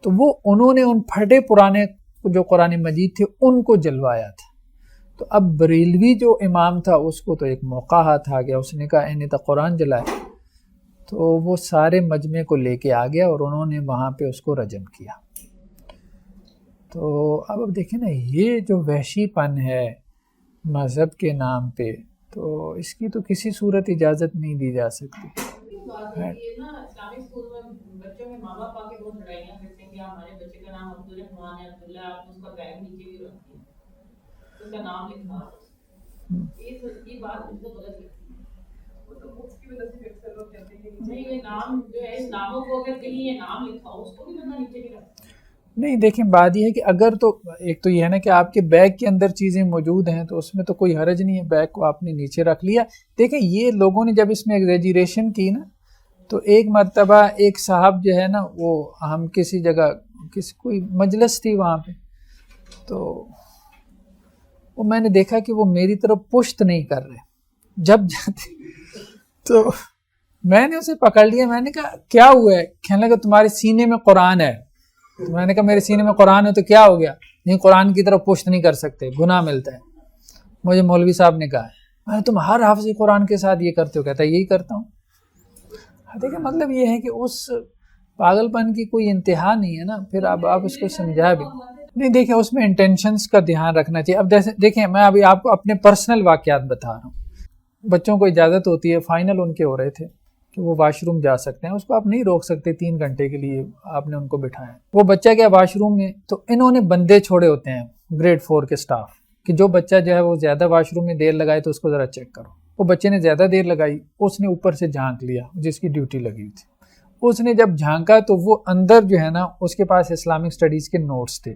S1: تو وہ انہوں نے ان پھٹے پرانے جو قرآن مجید تھے ان کو جلوایا تھا. تو اب بریلوی جو امام تھا اس کو تو ایک موقع ہاتھ آ گیا، اس نے کہا انہیں تو قرآن جلائے، تو وہ سارے مجمع کو لے کے آ گیا اور انہوں نے وہاں پہ اس کو رجم کیا. تو اب دیکھیں نا یہ جو وحشی پن ہے مذہب کے نام پہ، تو اس کی تو کسی صورت اجازت نہیں دی جا سکتی.
S4: بچوں میں ماں باپ آ کے بہت لڑائیاں کرتے ہیں کہ ہمارے بچے کا نام عبدالرحمان ہے، عبداللہ، آپ اس کا بیگ نیچے بھی رکھتے ہیں، اس کا نام لکھا، یہ بات مجھے غلط لگتی ہے. نہیں یہ نام جو ہے اس ناموں کو اگر کہیں یہ نام لکھا ہو اس کو بھی بندہ نیچے نہیں رکھتا.
S1: نہیں دیکھیں بات یہ ہے کہ اگر تو ایک تو یہ ہے نا کہ آپ کے بیگ کے اندر چیزیں موجود ہیں تو اس میں تو کوئی حرج نہیں ہے، بیگ کو آپ نے نیچے رکھ لیا. دیکھیں یہ لوگوں نے جب اس میں ایگزیجریشن کی نا تو ایک مرتبہ ایک صاحب جو ہے نا وہ ہم کسی جگہ کوئی مجلس تھی وہاں پہ، تو وہ میں نے دیکھا کہ وہ میری طرف پشت نہیں کر رہے جب جاتے، تو میں نے اسے پکڑ لیا، میں نے کہا کیا ہوا ہے؟ کہنے لگا تمہارے سینے میں قرآن ہے. تو میں نے کہا میرے سینے میں قرآن ہے تو کیا ہو گیا؟ نہیں قرآن کی طرف پشت نہیں کر سکتے، گناہ ملتا ہے. مجھے مولوی صاحب نے کہا میں نے تم ہر حافظ قرآن کے ساتھ یہ کرتے ہو؟ کہتا ہے یہی کرتا ہوں. دیکھیں مطلب یہ ہے کہ اس پاگل پن کی کوئی انتہا نہیں ہے نا، پھر اب آپ اس کو سمجھا بھی نہیں. دیکھیں اس میں انٹینشنز کا دھیان رکھنا چاہیے. اب دیکھیں میں ابھی آپ کو اپنے پرسنل واقعات بتا رہا ہوں. بچوں کو اجازت ہوتی ہے، فائنل ان کے ہو رہے تھے کہ وہ واش روم جا سکتے ہیں، اس کو آپ نہیں روک سکتے، 3 گھنٹے کے لیے آپ نے ان کو بٹھایا. وہ بچہ گیا واش روم میں تو انہوں نے بندے چھوڑے ہوتے ہیں گریڈ 4 کے سٹاف کہ جو بچہ جو ہے وہ زیادہ واش روم میں دیر لگائے تو اس کو ذرا چیک کرو. وہ بچے نے زیادہ دیر لگائی، اس نے اوپر سے جھانک لیا جس کی ڈیوٹی لگی تھی. اس نے جب جھانکا تو وہ اندر جو ہے نا اس کے پاس اسلامک سٹڈیز کے نوٹس تھے،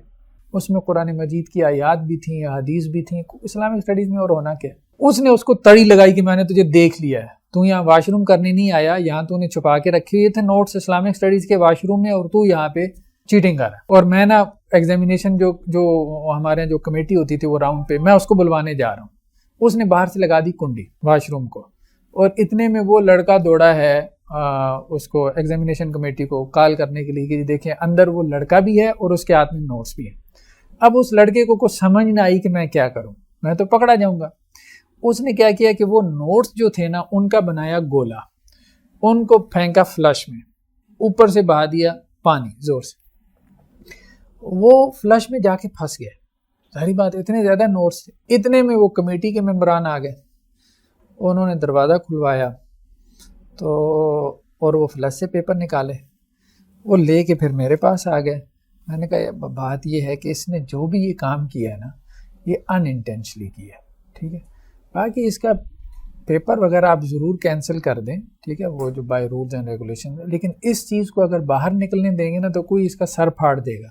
S1: اس میں قرآن مجید کی آیات بھی تھیں، حدیث بھی تھیں. اسلامک سٹڈیز میں اور ہونا کیا؟ اس نے اس کو تڑی لگائی کہ میں نے تجھے دیکھ لیا ہے، تو یہاں واش روم کرنے نہیں آیا، یہاں تو نے چھپا کے رکھے ہوئے تھے نوٹس اسلامک سٹڈیز کے واش روم میں، اور تو یہاں پہ چیٹنگ کر رہا ہے. اور میں نا ایگزامینیشن جو ہمارے جو کمیٹی ہوتی تھی وہ راؤنڈ پہ میں اس کو بلوانے جا رہا ہوں. اس نے باہر سے لگا دی کنڈی واش روم کو، اور اتنے میں وہ لڑکا دوڑا ہے اس کو ایگزامینیشن کمیٹی کو کال کرنے کے لیے کہ دیکھیں اندر وہ لڑکا بھی ہے اور اس کے ہاتھ میں نوٹس بھی ہیں. اب اس لڑکے کو کچھ سمجھ نہ آئی کہ میں کیا کروں، میں تو پکڑا جاؤں گا. اس نے کیا کیا کہ وہ نوٹس جو تھے نا ان کا بنایا گولا، ان کو پھینکا فلش میں، اوپر سے بہا دیا پانی زور سے. وہ فلش میں جا کے پھنس گئے. ظاہری بات اتنے زیادہ نوٹس تھے. اتنے میں وہ کمیٹی کے ممبران آ گئے, انہوں نے دروازہ کھلوایا تو اور وہ فلش سے پیپر نکالے, وہ لے کے پھر میرے پاس آ گئے. میں نے کہا بات یہ ہے کہ اس نے جو بھی یہ کام کیا ہے نا یہ ان انٹینشنلی کیا ہے, ٹھیک ہے. باقی اس کا پیپر وغیرہ آپ ضرور کینسل کر دیں, ٹھیک ہے, وہ جو بائی رولز اینڈ ریگولیشن, لیکن اس چیز کو اگر باہر نکلنے دیں گے نا تو کوئی اس کا سر پھاڑ دے گا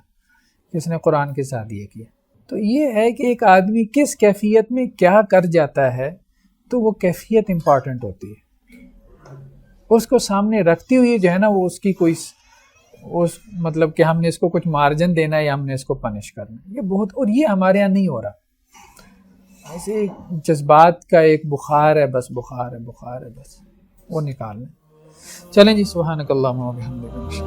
S1: کہ اس نے قرآن کے ساتھ یہ کیا. تو یہ ہے کہ ایک آدمی کس کیفیت میں کیا کر جاتا ہے, تو وہ کیفیت امپورٹنٹ ہوتی ہے. اس کو سامنے رکھتی ہوئی جو ہے نا وہ اس کی کوئی اس مطلب کہ ہم نے اس کو کچھ مارجن دینا ہے یا ہم نے اس کو پنش کرنا, یہ بہت, اور یہ ہمارے یہاں نہیں ہو رہا. ایسے جذبات کا ایک بخار ہے, بس بخار ہے بس, وہ نکالنا. چلیں جی, سبحانک اللہم و بحمدک.